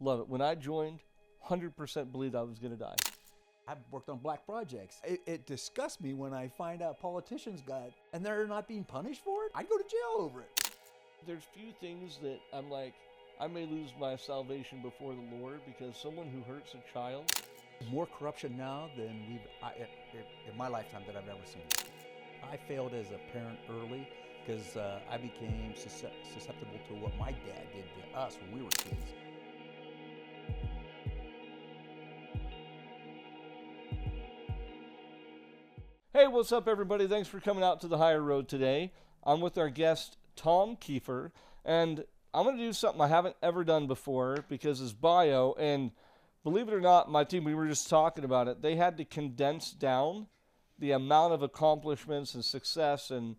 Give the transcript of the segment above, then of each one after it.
Love it. When I joined, 100% believed I was going to die. I've worked on black projects. It disgusts me when I find out politicians got, and they're not being punished for it. I'd go to jail over it. There's few things that I'm like, I may lose my salvation before the Lord because someone who hurts a child. More corruption now than in my lifetime that I've ever seen. I failed as a parent early because I became susceptible to what my dad did to us when we were kids. Hey, what's up, everybody? Thanks for coming out to the Higher Road today. I'm with our guest, Tom Keefer, and I'm going to do something I haven't ever done before because his bio, and believe it or not, my team, we were just talking about it, they had to condense down the amount of accomplishments and success and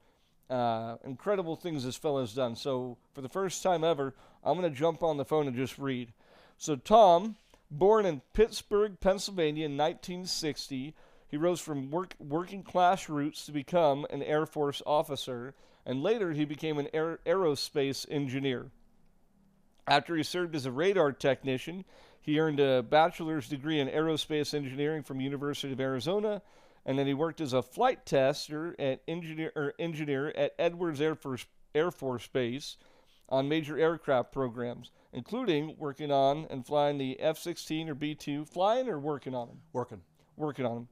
incredible things this fellow's done. So for the first time ever, I'm going to jump on the phone and just read. So Tom, born in Pittsburgh, Pennsylvania in 1960, he rose from working class roots to become an Air Force officer, and later he became an aerospace engineer. After he served as a radar technician, he earned a bachelor's degree in aerospace engineering from University of Arizona, and then he worked as a flight tester at engineer at Edwards Air Force Base on major aircraft programs, including working on and flying the F-16 or B-2, flying or working on them? Working on them.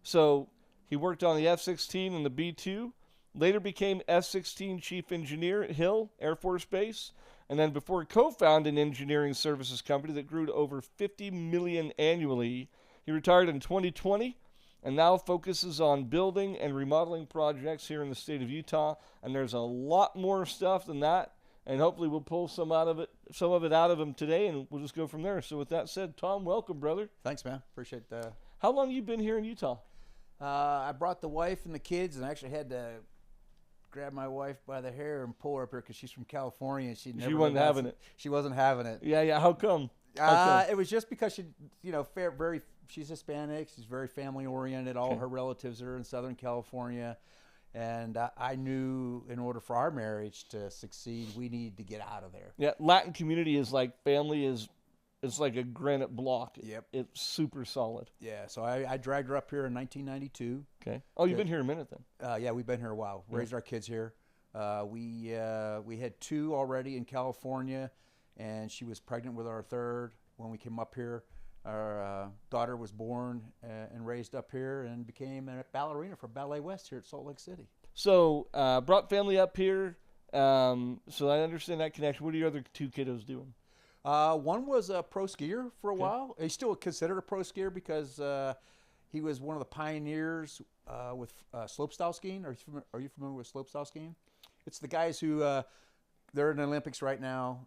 So he worked on the F-16 and the B-2, later became F-16 chief engineer at Hill Air Force Base, and then before co-founded an engineering services company that grew to over $50 million annually, he retired in 2020 and now focuses on building and remodeling projects here in the state of Utah. And there's a lot more stuff than that, and hopefully we'll pull some of it out of him today, and we'll just go from there. So with that said, Tom, welcome, brother. Thanks, man. Appreciate that. How long have you been here in Utah? I brought the wife and the kids, and I actually had to grab my wife by the hair and pull her up here because she's from California. And she wasn't having it. She wasn't having it. Yeah. How come? It was just because she's Hispanic. She's very family oriented. All her relatives are in Southern California, and I knew in order for our marriage to succeed, we needed to get out of there. Yeah, Latin community is like family is. It's like a granite block. Yep. It's super solid. Yeah, so I dragged her up here in 1992. Okay. Oh, you've been here a minute then. Yeah, we've been here a while. Raised our kids here. We had two already in California, and she was pregnant with our third when we came up here. Our daughter was born and raised up here and became a ballerina for Ballet West here at Salt Lake City. So brought family up here. So I understand that connection. What are your other two kiddos doing? One was a pro skier for a while. He's still considered a pro skier because he was one of the pioneers with slopestyle skiing. Are you familiar with slopestyle skiing? It's the guys who they're in the Olympics right now.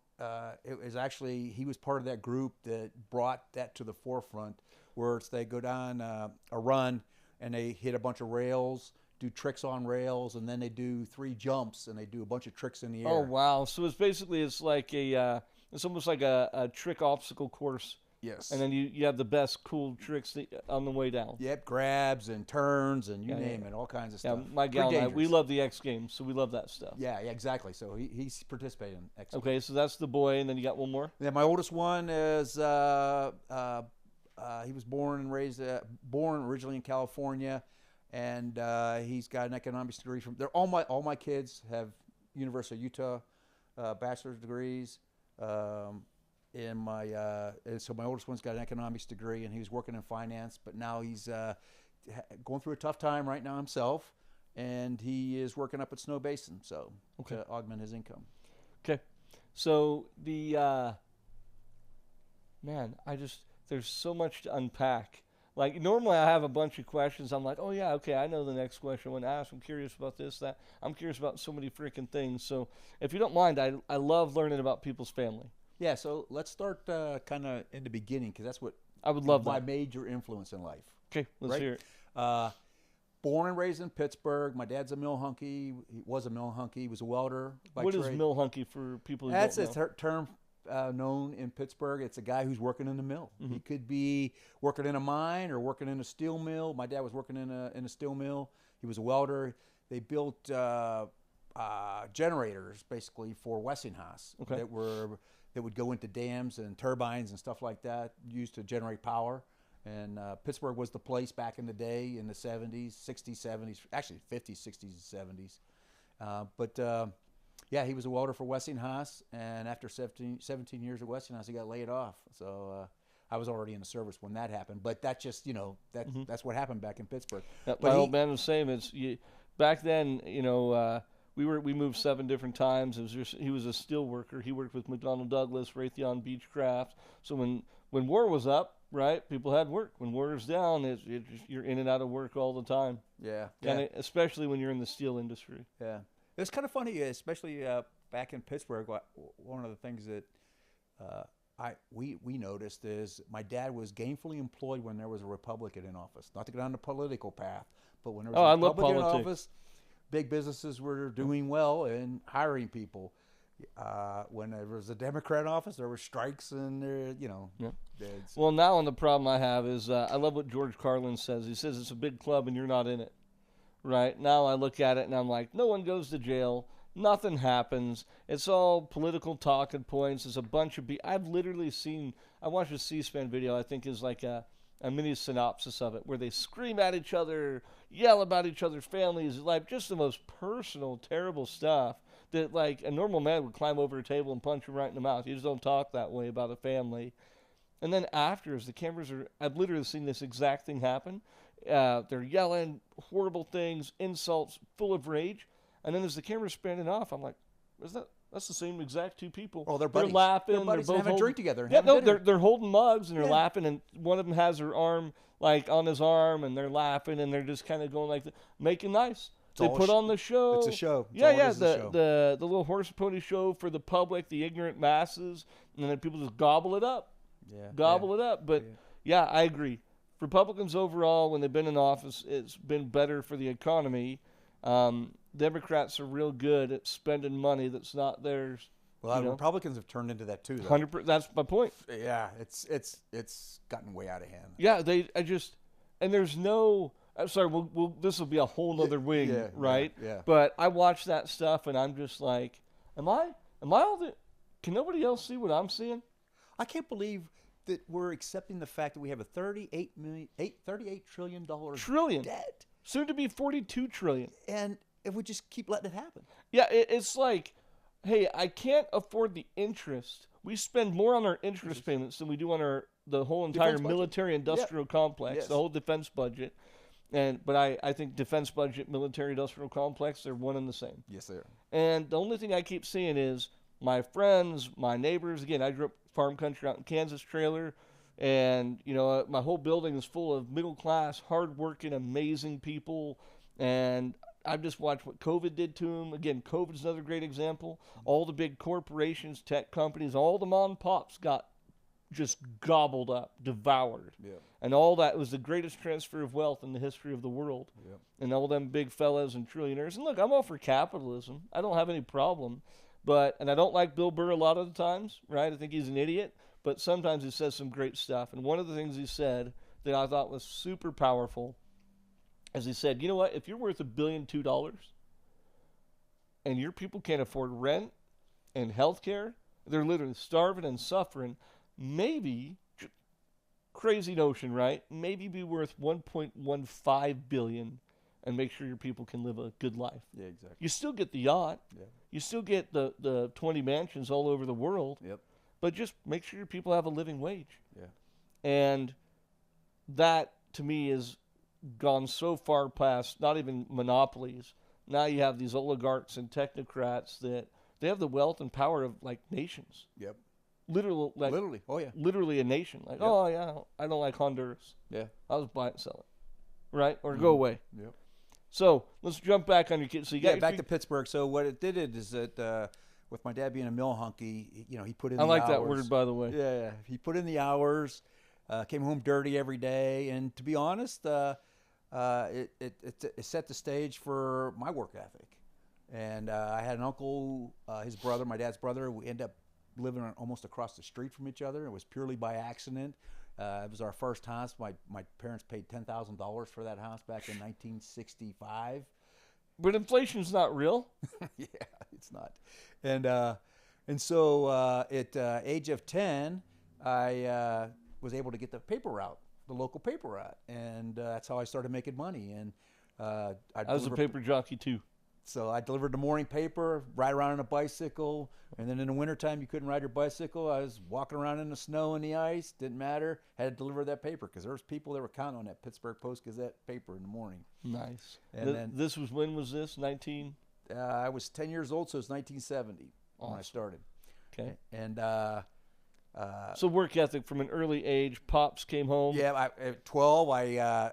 It was actually he was part of that group that brought that to the forefront, where they go down a run and they hit a bunch of rails, do tricks on rails, and then they do 3 jumps and they do a bunch of tricks in the air. Oh wow! So it's like it's almost like a trick obstacle course. Yes. And then you have the best cool tricks on the way down. Yep, grabs and turns and you name it, all kinds of stuff. Yeah, my gal and I, we love the X Games, so we love that stuff. Yeah, exactly. So he's participating in X Games. Okay, so that's the boy, and then you got one more? Yeah, my oldest one is, he was born originally in California, and he's got an economics degree from there. All my kids have University of Utah bachelor's degrees. So my oldest one's got an economics degree, and he was working in finance, but now he's going through a tough time right now himself, and he is working up at Snow Basin, so to augment his income. Okay, so there's so much to unpack. Like normally I have a bunch of questions. I'm like, oh yeah, okay, I know the next question I want to ask. I'm curious about this, that. I'm curious about so many freaking things. So if you don't mind, I love learning about people's family. Yeah, so let's start kind of in the beginning, because that's what I would love my major influence in life. Okay, let's hear it. Born and raised in Pittsburgh. My dad's a mill hunky. He was a mill hunky. He was a welder by trade. What is mill hunky for people who That's don't know? That's a term known in Pittsburgh. It's a guy who's working in the mill. Mm-hmm. He could be working in a mine or working in a steel mill. My dad was working in a steel mill. He was a welder. They built generators basically for Westinghouse that were that would go into dams and turbines and stuff like that, used to generate power. And Pittsburgh was the place back in the day in the 70s, 60s, 70s, actually 50s, 60s, and 70s. Yeah, he was a welder for Westinghouse, and after 17 years at Westinghouse, he got laid off. So I was already in the service when that happened. But that just, that's what happened back in Pittsburgh. But But my old man was saying back then, we moved 7 different times. He was a steel worker. He worked with McDonnell Douglas, Raytheon Beechcraft. So when war was up, right, people had work. When war is down, you're in and out of work all the time. Yeah, Especially when you're in the steel industry. Yeah. It's kind of funny, especially back in Pittsburgh. One of the things that we noticed is my dad was gainfully employed when there was a Republican in office. Not to get on the political path, but when there was a Republican in office, big businesses were doing well and hiring people. When there was a Democrat in office, there were strikes and Well, now the problem I have is I love what George Carlin says. He says it's a big club and you're not in it. Right now, I look at it and I'm like, no one goes to jail. Nothing happens. It's all political talking points. It's a bunch of I've literally seen. I watched a C-SPAN video. I think is like a mini synopsis of it, where they scream at each other, yell about each other's families, like just the most personal, terrible stuff that like a normal man would climb over a table and punch him right in the mouth. You just don't talk that way about a family. And then after, as the cameras are, I've literally seen this exact thing happen. They're yelling horrible things, insults, full of rage. And then as the camera's spanning off, I'm like, that's the same exact 2 people. Oh, they're buddies. They're laughing. They're buddies. They're both having a drink together. They're holding mugs and they're laughing. And one of them has her arm like on his arm, and they're laughing and they're just kind of going like, making nice. They put on the show. It's a show. The little horse and pony show for the public, the ignorant masses, and then people just gobble it up. Gobble it up. But yeah, I agree. Republicans overall, when they've been in office, it's been better for the economy. Democrats are real good at spending money that's not theirs. Well, Republicans have turned into that too. 100%. That's my point. Yeah, it's gotten way out of hand. Yeah, and there's no. I'm sorry. This will be a whole nother wing, right? Yeah. But I watch that stuff and I'm just like, am I all the? Can nobody else see what I'm seeing? I can't believe that we're accepting the fact that we have a $38 trillion debt. Soon to be $42 trillion. And if we just keep letting it happen. Yeah, it's like, hey, I can't afford the interest. We spend more on our interest payments than we do on the whole entire military-industrial complex, the whole defense budget. But I think defense budget, military-industrial complex, they're one and the same. Yes, they are. And the only thing I keep seeing is my friends, my neighbors. Again, I grew up farm country out in Kansas trailer, and my whole building is full of middle class, hardworking, amazing people. And I've just watched what COVID did to them. Again, COVID's another great example. All the big corporations, tech companies, all the mom and pops got just gobbled up, devoured. Yeah. And all that was the greatest transfer of wealth in the history of the world. Yeah. And all them big fellas and trillionaires. And look, I'm all for capitalism. I don't have any problem. And I don't like Bill Burr a lot of the times, right? I think he's an idiot. But sometimes he says some great stuff. And one of the things he said that I thought was super powerful is he said, you know what? If you're worth $1.2 billion and your people can't afford rent and health care, they're literally starving and suffering, maybe, crazy notion, right? Maybe be worth $1.15 billion and make sure your people can live a good life. Yeah, exactly. You still get the yacht. Yeah. You still get the 20 mansions all over the world. Yep. But just make sure your people have a living wage. Yeah. And that, to me, has gone so far past not even monopolies. Now you have these oligarchs and technocrats that they have the wealth and power of, like, nations. Yep. Literally. Oh, yeah. Literally a nation. Like, Yep. oh, yeah, I don't like Honduras. Yeah. I'll just buy it and sell it. Right? Or go away. Yep. So let's jump back on your kids. So you got back to Pittsburgh. So what it did is that with my dad being a mill hunky, he put in the hours. I like that word, by the way. Yeah. He put in the hours, came home dirty every day. And to be honest, it set the stage for my work ethic. And I had an uncle, his brother, my dad's brother. We ended up living almost across the street from each other. It was purely by accident. It was our first house. My parents paid $10,000 for that house back in 1965. But inflation's not real. Yeah, it's not. And And so at age of 10, I was able to get the paper route, the local paper route, and that's how I started making money. And I was a paper jockey too. So I delivered the morning paper, ride around on a bicycle, and then in the wintertime you couldn't ride your bicycle. I was walking around in the snow and the ice, didn't matter. Had to deliver that paper because there was people that were counting on that Pittsburgh Post-Gazette paper in the morning. Nice. And then this was, when was this? 19? I was 10 years old, so it was 1970 when I started. Okay. And so work ethic from an early age. Pops came home. yeah, at 12, I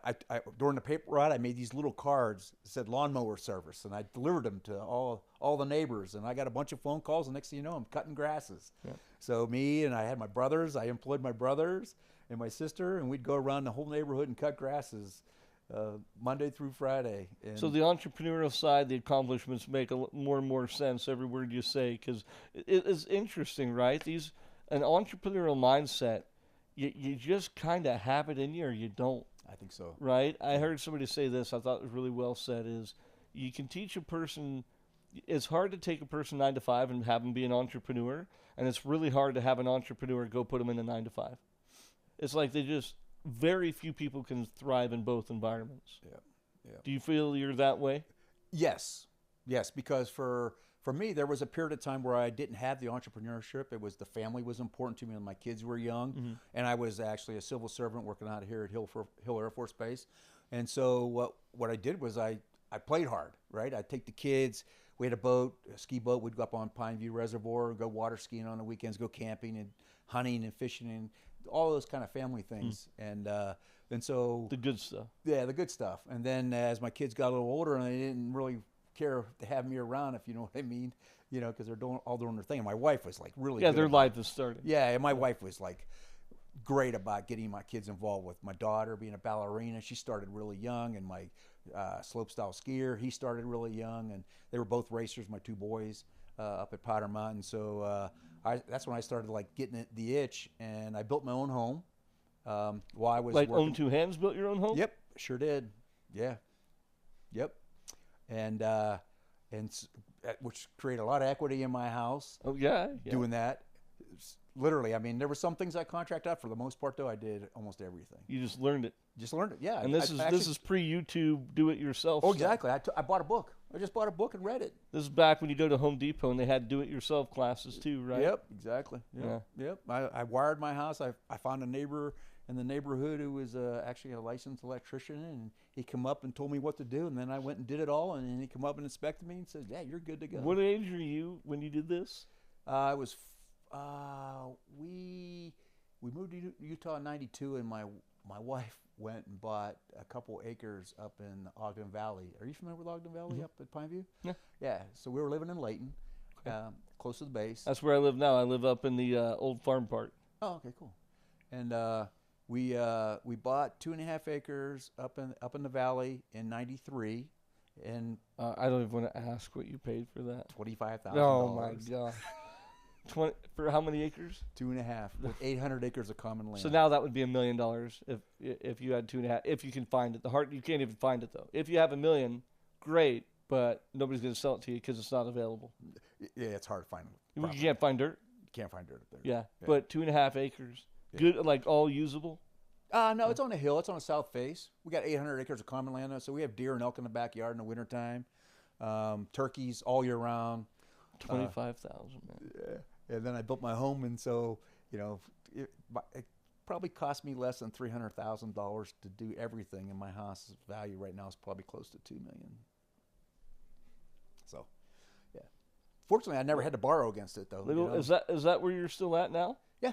during the paper route, I made these little cards that said lawnmower service, and I delivered them to all the neighbors. And I got a bunch of phone calls, and next thing you know, I'm cutting grasses. Yeah. So me and I had my brothers. I employed my brothers and my sister, and we'd go around the whole neighborhood and cut grasses Monday through Friday. And so the entrepreneurial side, the accomplishments make more and more sense every word you say, because it is interesting, right? An entrepreneurial mindset, you just kind of have it in you or you don't. I think so. Right? I heard somebody say this, I thought it was really well said, is you can teach a person, it's hard to take a person 9 to 5 and have them be an entrepreneur, and it's really hard to have an entrepreneur go put them in a 9 to 5. It's like very few people can thrive in both environments. Yeah. Yeah. Do you feel you're that way? Yes, because for me, there was a period of time where I didn't have the entrepreneurship. It was the family was important to me when my kids were young, and I was actually a civil servant working out here at Hill Air Force Base. And so what I did was I played hard, right? I'd take the kids. We had a ski boat. We'd go up on Pineview Reservoir, go water skiing on the weekends, go camping and hunting and fishing and all those kind of family things. And so the good stuff. Yeah, the good stuff. And then as my kids got a little older, and they didn't really care to have me around, if you know what I mean, because they're all doing their thing. And my wife was like really good their life is starting. Yeah, and my wife was like great about getting my kids involved with my daughter being a ballerina. She started really young, and my slopestyle skier, he started really young, and they were both racers, my two boys, up at Powder Mountain. So that's when I started like getting the itch, and I built my own home while I was working. Own two hands built your own home? Yep, sure did. Yeah. Yep. And which created a lot of equity in my house. Oh yeah. Doing that, literally. I mean, there were some things I contract out. For the most part, though, I did almost everything. You just learned it. Yeah. And this is pre-YouTube, do it yourself. Oh, exactly. I bought a book. I just bought a book and read it. This is back when you go to Home Depot and they had do-it-yourself classes too, right? Yep, exactly. Yep. I wired my house. I found a neighbor in the neighborhood who was actually a licensed electrician, and he came up and told me what to do, and then I went and did it all, and then he came up and inspected me and said, "Yeah, you're good to go." What age were you when you did this? I was we moved to Utah in '92, and my wife went and bought a couple acres up in Ogden Valley. Are you familiar with Ogden Valley up at Pineview? Yeah. Yeah. So we were living in Layton, close to the base. That's where I live now. I live up in the old farm part. Oh, okay, cool. And we bought 2.5 acres up in the valley in '93, and I don't even want to ask what you paid for that. $25,000. Oh my God! 20 for how many acres? 2.5 with 800 acres of common land. So now that would be $1 million if you had 2.5. If you can find it, you can't even find it though. If you have $1 million, great, but nobody's going to sell it to you because it's not available. Yeah, it's hard to find. You can't find dirt. You can't find dirt up there. Yeah. But 2.5 acres, good, like all usable. No, it's on a hill. It's on a south face. We got 800 acres of common land, so we have deer and elk in the backyard in the wintertime. Turkeys all year round. 25,000, man. Yeah. And then I built my home, and so it probably cost me less than $300,000 to do everything. And my house's value right now is probably close to $2 million. So, yeah. Fortunately, I never had to borrow against it though. Is that where you're still at now? Yeah.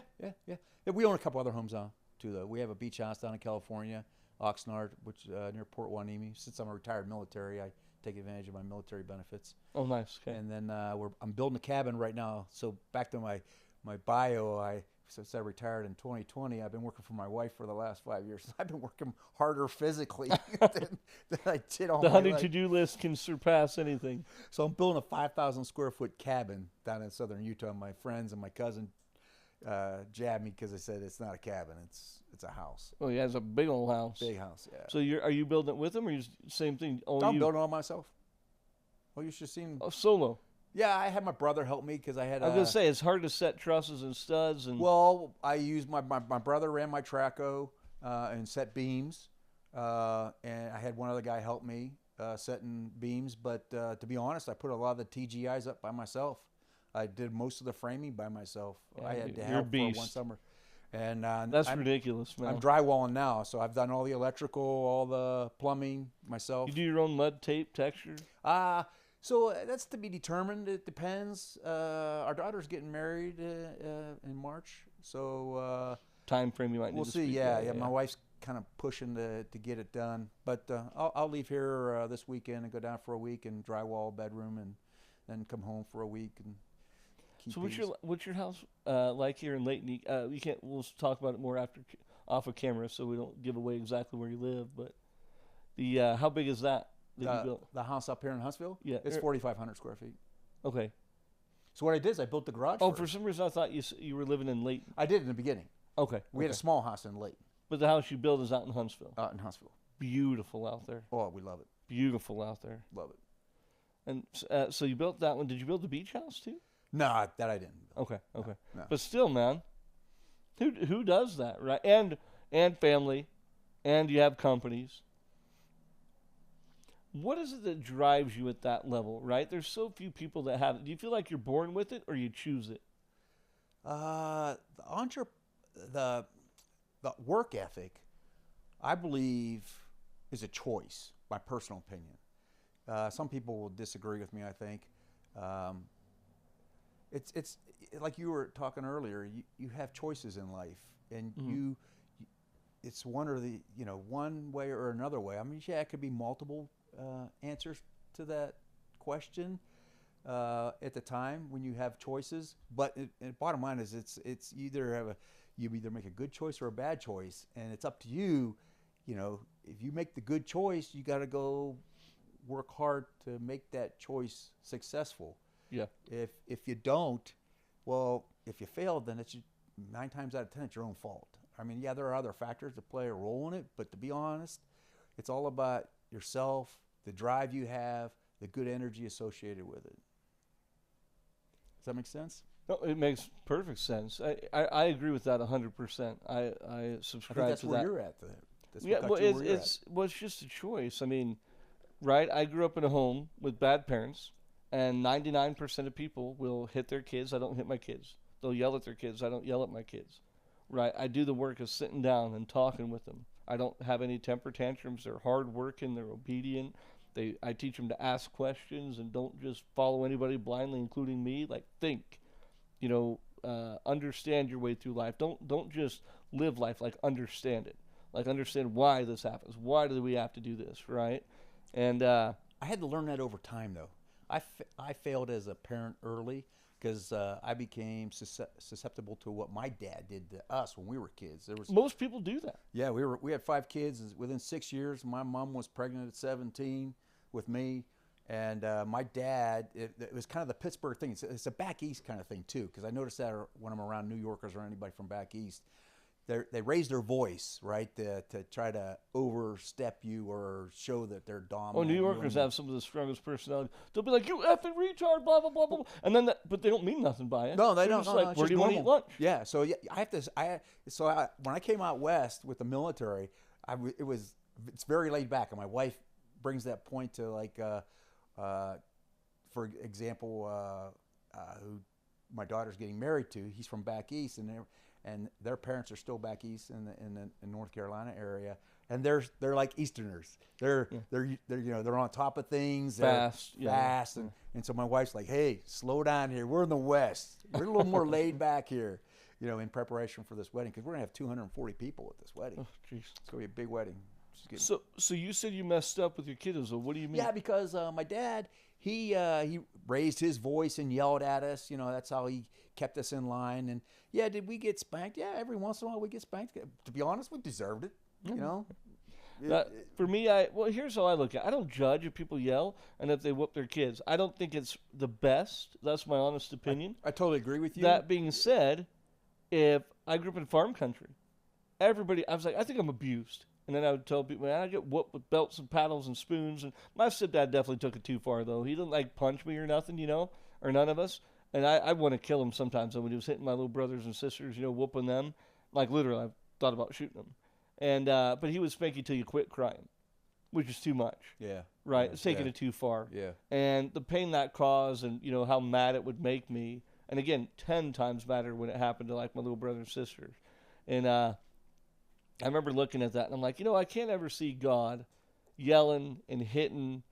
We own a couple other homes now too, though. We have a beach house down in California, Oxnard, which near Port Hueneme. Since I'm a retired military, I take advantage of my military benefits. Oh, nice. Okay. And then I'm building a cabin right now. So back to my bio, since I retired in 2020, I've been working for my wife for the last 5 years. I've been working harder physically than I did all the my hunting life. to-do list can surpass anything. So I'm building a 5,000 square foot cabin down in southern Utah. My friends and my cousin jabbed me because they said it's not a cabin, it's a house. Oh yeah, it's a big old house. Big house, yeah. So are you building it with them, or you same thing? I'm building it all myself. Oh, you should have seen. Oh, solo. Yeah, I had my brother help me because I had. I was gonna say it's hard to set trusses and studs and. Well, I used my brother ran my Traco and set beams, and I had one other guy help me setting beams. But to be honest, I put a lot of the TGIs up by myself. I did most of the framing by myself. Yeah, I had to you're a help for beast. one summer, and That's ridiculous, man. I'm drywalling now, so I've done all the electrical, all the plumbing myself. You do your own mud tape texture? So that's to be determined. It depends. Our daughter's getting married in March, so Time frame you might need we'll to see. speak. Yeah. My wife's kind of pushing to get it done, but I'll leave here this weekend and go down for a week and drywall a bedroom, and then come home for a week and keep. So what's your house like here in Layton? You can't. We'll talk about it more after off of camera, so we don't give away exactly where you live. But the how big is that you built? The house up here in Huntsville? Yeah, it's 4,500 square feet. Okay. So what I did is I built the garage. Oh, first. for some reason I thought you were living in Layton. I did in the beginning. Okay. We had a small house in Layton. But the house you built is out in Huntsville. Out in Huntsville. Beautiful out there. Oh, we love it. Beautiful out there. Love it. And so you built that one. Did you build the beach house too? No, that I didn't. Okay. No. But still, man, who does that, right? And family, and you have companies. What is it that drives you at that level, right? There's so few people that have it. Do you feel like you're born with it or you choose it? The work ethic, I believe, is a choice. My personal opinion. Some people will disagree with me. I think it's like you were talking earlier. You have choices in life, and it's one or the one way or another way. I mean, yeah, it could be multiple answers to that question at the time when you have choices. But bottom line is, it's either you either make a good choice or a bad choice, and it's up to you. If you make the good choice, you got to go work hard to make that choice successful. Yeah. If you don't, well, if you fail, then it's 9 times out of 10 it's your own fault. I mean, yeah, there are other factors that play a role in it, but to be honest, it's all about yourself, the drive you have, the good energy associated with it. Does that make sense? No, it makes perfect sense. I agree with that 100%. I subscribe to that. That's where you're at. That's it's just a choice. I mean, right? I grew up in a home with bad parents, and 99% of people will hit their kids. I don't hit my kids. They'll yell at their kids. I don't yell at my kids. Right? I do the work of sitting down and talking with them. I don't have any temper tantrums. They're hardworking. They're obedient. I teach them to ask questions and don't just follow anybody blindly, including me. Like, think. Understand your way through life. Don't just live life. Like, understand it. Like, understand why this happens. Why do we have to do this, right? And I had to learn that over time, though. I failed as a parent early because I became susceptible to what my dad did to us when we were kids. Most people do that. Yeah, we had 5 kids. Within 6 years, my mom was pregnant at 17 with me. And my dad, it was kind of the Pittsburgh thing. It's a back east kind of thing, too, because I noticed that when I'm around New Yorkers or anybody from back east, they raise their voice, right, to try to overstep you or show that they're dominant. Oh, New Yorkers have some of the strongest personality. They'll be like, "You effing retard," blah blah blah blah, and then but they don't mean nothing by it. No, they They're don't. just No, like, where do you want to eat lunch? Yeah, so yeah, when I came out west with the military, it's very laid back, and my wife brings that point to like, for example, who my daughter's getting married to. He's from back east, and their parents are still back east in the North Carolina area, and they're like Easterners. They're on top of things. Fast, and so my wife's like, "Hey, slow down here. We're in the West. We're a little more laid back here." In preparation for this wedding, because we're gonna have 240 people at this wedding. Oh, jeez, it's gonna be a big wedding. So you said you messed up with your kiddos. So what do you mean? Yeah, because my dad, he raised his voice and yelled at us. That's how he kept us in line. And yeah, did we get spanked? Yeah, every once in a while we get spanked. To be honest, we deserved it. For me, here's how I look at it. I don't judge if people yell and if they whoop their kids. I don't think it's the best. That's my honest opinion. I totally agree with you. That being said, if I grew up in farm country, I was like, I think I'm abused. And then I would tell people, man, I get whooped with belts and paddles and spoons. And my stepdad definitely took it too far, though. He didn't, punch me or nothing, or none of us. And I want to kill him sometimes. And when he was hitting my little brothers and sisters, whooping them, like literally, I thought about shooting him. And but he would spank you till you quit crying, which is too much. Yeah. Right, Yeah. it's taking it too far. Yeah. And the pain that caused, and how mad it would make me. And again, 10 times madder when it happened to like my little brother and sisters. And I remember looking at that, and I'm like, I can't ever see God yelling and hitting.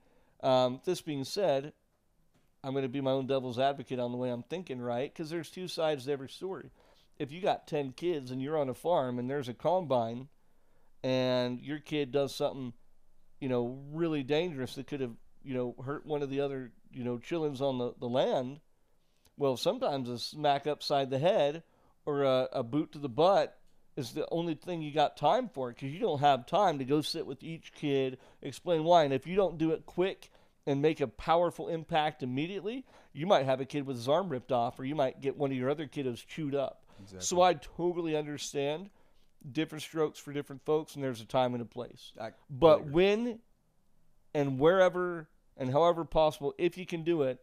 This being said, I'm going to be my own devil's advocate on the way I'm thinking, right? Because there's two sides to every story. If you got 10 kids and you're on a farm and there's a combine and your kid does something, really dangerous that could have, hurt one of the other, chillins on the land, well, sometimes a smack upside the head or a boot to the butt is the only thing you got time for, because you don't have time to go sit with each kid, explain why. And if you don't do it quick and make a powerful impact immediately, you might have a kid with his arm ripped off, or you might get one of your other kiddos chewed up. Exactly. So I totally understand different strokes for different folks, and there's a time and a place. But when and wherever and however possible, if you can do it,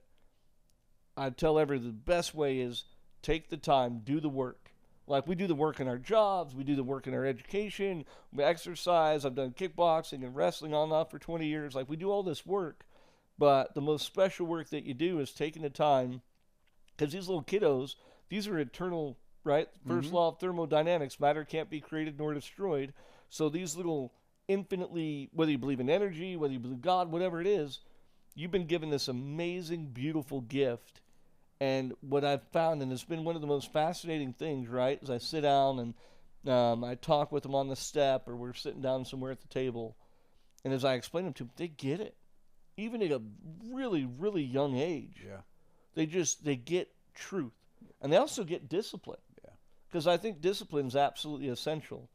I tell everybody the best way is take the time, do the work. Like we do the work in our jobs, we do the work in our education, we exercise. I've done kickboxing and wrestling on and off for 20 years. Like we do all this work, but the most special work that you do is taking the time, because these little kiddos, these are eternal, right? First law of thermodynamics, matter can't be created nor destroyed. So these little infinitely, whether you believe in energy, whether you believe God, whatever it is, you've been given this amazing, beautiful gift. And what I've found, and it's been one of the most fascinating things, right, is I sit down and I talk with them on the step, or we're sitting down somewhere at the table, and as I explain them to them, they get it. Even at a really, really young age. Yeah. They get truth. And they also get discipline. Yeah. Because I think discipline is absolutely essential.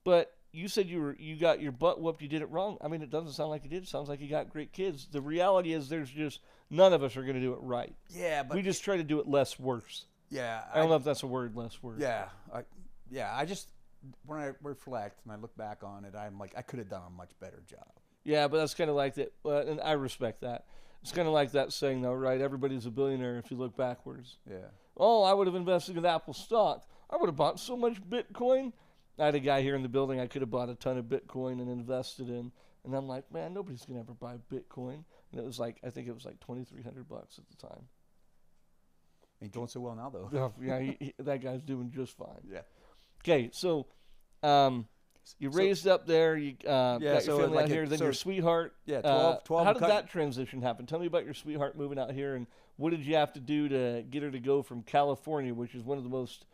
But you said you got your butt whooped, you did it wrong. I mean, it doesn't sound like you did. It sounds like you got great kids. The reality is there's just none of us are going to do it right. Yeah, but we just try to do it less worse. Yeah. I don't know if that's a word, less worse. Yeah. I just, when I reflect and I look back on it, I'm like, I could have done a much better job. Yeah, but that's kind of like that, and I respect that. It's kind of like that saying, though, right? Everybody's a billionaire if you look backwards. Yeah. Oh, I would have invested in Apple stock. I would have bought so much Bitcoin. I had a guy here in the building I could have bought a ton of Bitcoin and invested in. And I'm like, man, nobody's going to ever buy Bitcoin. And it was like, I think it was like $2,300 at the time. Ain't going so well now, though. Yeah, that guy's doing just fine. Yeah. Okay, so you raised up there. You got your family out here. Then your sweetheart. Yeah, 12. How did that transition happen? Tell me about your sweetheart moving out here, and what did you have to do to get her to go from California, which is one of the most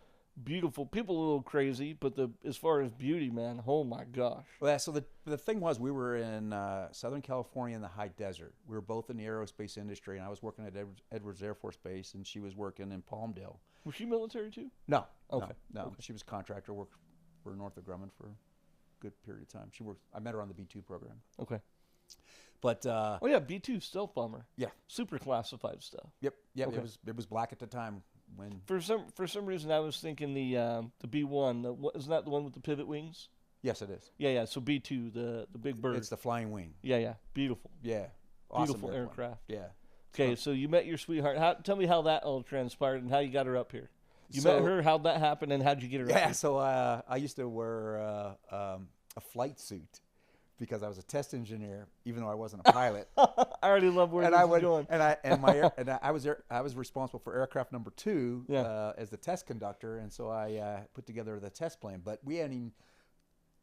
beautiful, people a little crazy, but as far as beauty, man, oh my gosh. Well, yeah, so the thing was, we were in Southern California in the high desert. We were both in the aerospace industry, and I was working at Edwards Air Force Base, and she was working in Palmdale. Was she military too? No. Okay. No. Okay. She was a contractor, worked for Northrop Grumman for a good period of time. I met her on the B-2 program. Okay. But oh yeah, B-2 stealth bomber. Yeah. Super classified stuff. Yep. Okay. It was black at the time. When for some reason I was thinking the B-1, isn't that the one with the pivot wings? Yes, it is. Yeah. So B-2, the big bird. It's the flying wing. Yeah. Beautiful. Yeah. Beautiful aircraft. Yeah. Okay, so you met your sweetheart. Tell me how that all transpired and how you got her up here. You met her. How'd that happen, and how'd you get her up here? Yeah. So I used to wear a flight suit because I was a test engineer, even though I wasn't a pilot. I already love where this is going. I was responsible for aircraft number 2 as the test conductor, and so I put together the test plan. But we hadn't even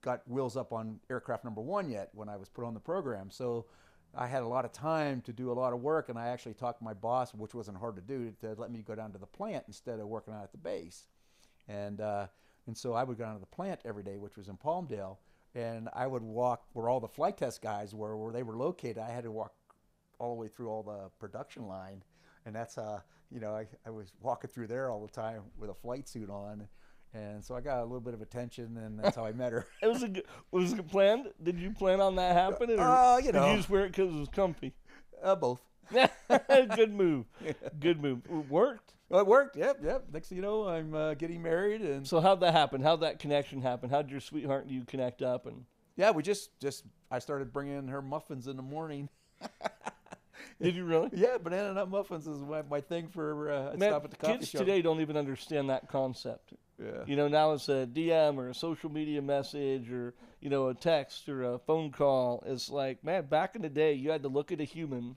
got wheels up on aircraft number 1 yet when I was put on the program. So I had a lot of time to do a lot of work, and I actually talked to my boss, which wasn't hard to do, to let me go down to the plant instead of working out at the base. And so I would go down to the plant every day, which was in Palmdale. And I would walk where all the flight test guys were, where they were located. I had to walk all the way through all the production line. And that's I was walking through there all the time with a flight suit on. And so I got a little bit of attention, and that's how I met her. Was it planned? Did you plan on that happening? Or did you just wear it because it was comfy? Both. Good move. Good move. It worked. Well, it worked. Yep. Next thing you know, I'm getting married. And so how'd that happen? How'd that connection happen? How'd your sweetheart and you connect up? And yeah, we just I started bringing her muffins in the morning. Did you really? Yeah, banana nut muffins is my thing for I'd Man, stop at the coffee kids shop. today don't even understand that concept. Yeah. You know, now it's a DM or a social media message or, you know, a text or a phone call. It's like, man, back in the day, you had to look at a human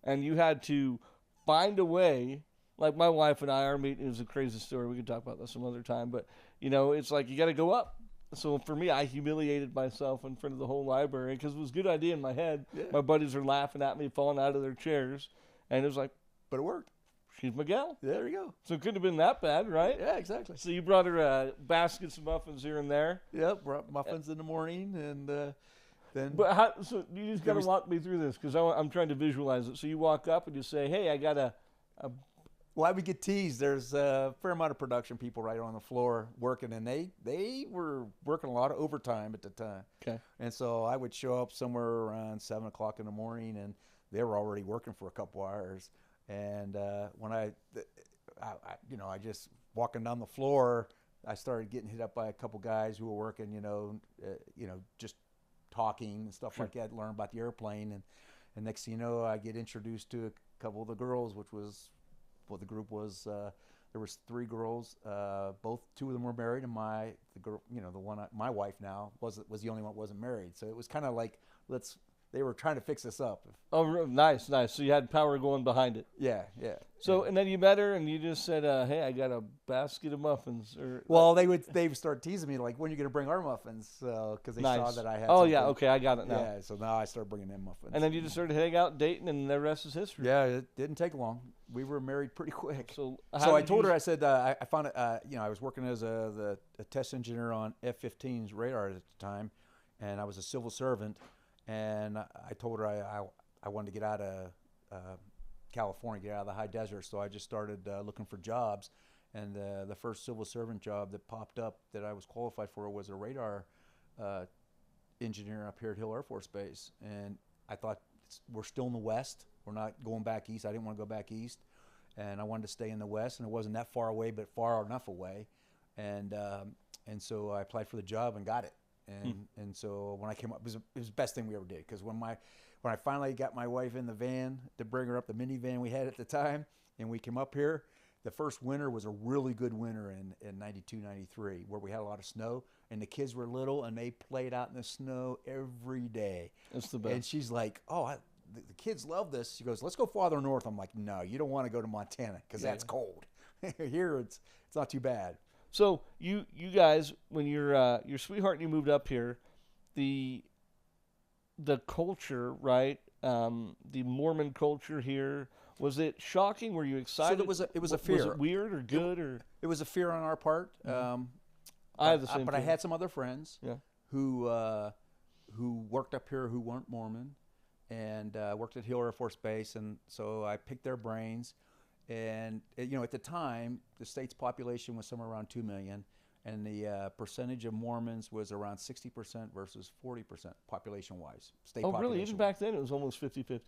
and you had to find a way. Like my wife and I, our meeting, it was a crazy story. We can talk about that some other time. But, you know, it's like you got to go up. So for me, I humiliated myself in front of the whole library because it was a good idea in my head. Yeah. My buddies are laughing at me, falling out of their chairs. And it was like, But it worked. she's Miguel. There you go. So it couldn't have been that bad, right? Yeah, exactly. So you brought her baskets of muffins here and there. Yep, brought muffins in the morning, and then. But how, so you just got to was- walk me through this because I'm trying to visualize it. So you walk up and you say, hey, I got a Well, I would get teased. There's a fair amount of production people right on the floor working, and they were working a lot of overtime at the time. Okay. And so I would show up somewhere around 7 o'clock in the morning, and they were already working for a couple hours. And when I just walking down the floor, I started getting hit up by a couple guys who were working, just talking and stuff like that, learn about the airplane, and next thing you know, I get introduced to a couple of the girls, which was what the group was. There was 3 girls. Two of them were married, and my wife now was the only one that wasn't married. So it was kind of like they were trying to fix this up. Oh, nice. So you had power going behind it. Yeah. So and then you met her and you just said, hey, I got a basket of muffins. Well, they would start teasing me like, when are you going to bring our muffins? Because they saw that I had. Oh yeah, something. okay, I got it now. Yeah, so now I started bringing them muffins. And then you just started hanging out, dating, and the rest is history. Yeah, it didn't take long. We were married pretty quick. So I told her, I said, I found it. I was working as a test engineer on F-15's radar at the time, and I was a civil servant. And I told her I wanted to get out of California, get out of the high desert. So I just started looking for jobs. And the first civil servant job that popped up that I was qualified for was a radar engineer up here at Hill Air Force Base. And I thought, we're still in the West. We're not going back east. I didn't want to go back east. And I wanted to stay in the West. And it wasn't that far away, but far enough away. And so I applied for the job and got it. And so when I came up, it was the best thing we ever did, because when I finally got my wife in the van to bring her up, the minivan we had at the time, and we came up here, the first winter was a really good winter in 92, 93, where we had a lot of snow, and the kids were little, and they played out in the snow every day. That's the best. And she's like, the kids love this. She goes, let's go farther north. I'm like, no, you don't want to go to Montana because that's cold. Here it's not too bad. So you guys, when your sweetheart and you moved up here, the culture, right? The Mormon culture here, was it shocking? Were you excited? So it was a fear. Was it weird or good It was a fear on our part. I have the same. But I had some other friends Yeah. who worked up here who weren't Mormon, and worked at Hill Air Force Base, and so I picked their brains. And at the time, the state's population was somewhere around 2 million, and the percentage of Mormons was around 60% versus 40% population-wise. State Oh, population. really? Even back then, it was almost 50-50.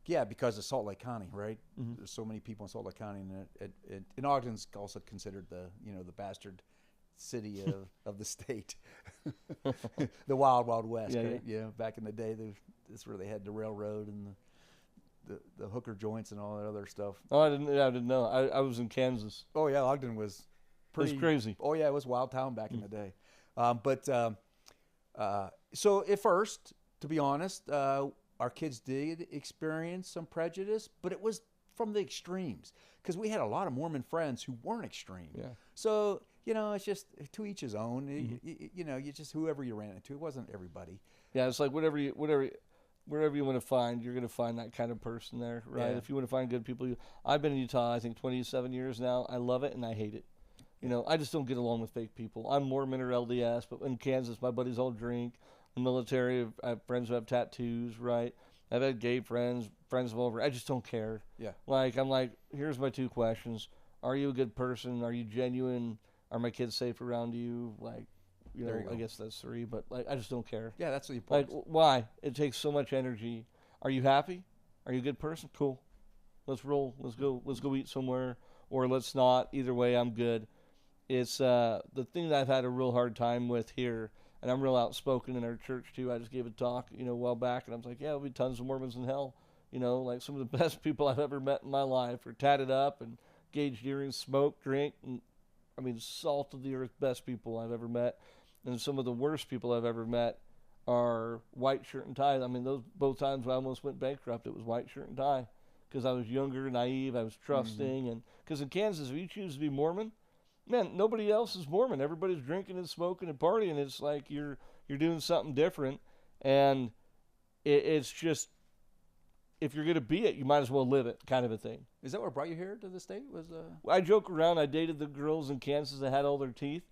Yeah, because of Salt Lake County, right? Mm-hmm. There's so many people in Salt Lake County, and Ogden's also considered the bastard city of the state, the wild, wild west, right? Yeah. Back in the day, that's where they had the railroad and the hooker joints and all that other stuff. Oh, I didn't know. I was in Kansas. Oh yeah, Ogden was pretty It was crazy. Oh yeah, it was a wild town back in the day. So at first, to be honest, our kids did experience some prejudice, but it was from the extremes, because we had a lot of Mormon friends who weren't extreme. Yeah. So it's just to each his own. You just whoever you ran into. It wasn't everybody. Yeah, it's like wherever you want to find, you're going to find that kind of person there, right? Yeah. If you want to find good people. I've been in Utah, I think, 27 years now. I love it and I hate it. I just don't get along with fake people. I'm Mormon or LDS, but in Kansas, my buddies all drink. In the military, I have friends who have tattoos, right? I've had gay friends of over. I just don't care. Yeah. I'm like, here's my 2 questions. Are you a good person? Are you genuine? Are my kids safe around you? I guess that's 3, but I just don't care. Yeah, that's the important. Why? It takes so much energy. Are you happy? Are you a good person? Cool. Let's roll. Let's go eat somewhere, or let's not. Either way, I'm good. It's the thing that I've had a real hard time with here, and I'm real outspoken in our church too. I just gave a talk, a while back, and I was like, yeah, there'll be tons of Mormons in hell. You know, like some of the best people I've ever met in my life are tatted up and gauged earrings, smoke, drink, and I mean, salt of the earth, best people I've ever met. And some of the worst people I've ever met are white shirt and tie. I mean, those both times when I almost went bankrupt, it was white shirt and tie because I was younger, naive, I was trusting, and because in Kansas, if you choose to be Mormon, man, nobody else is Mormon. Everybody's drinking and smoking and partying. It's like you're doing something different, and it's just if you're gonna be it, you might as well live it, kind of a thing. Is that what brought you here to the state? Was I joke around. I dated the girls in Kansas that had all their teeth,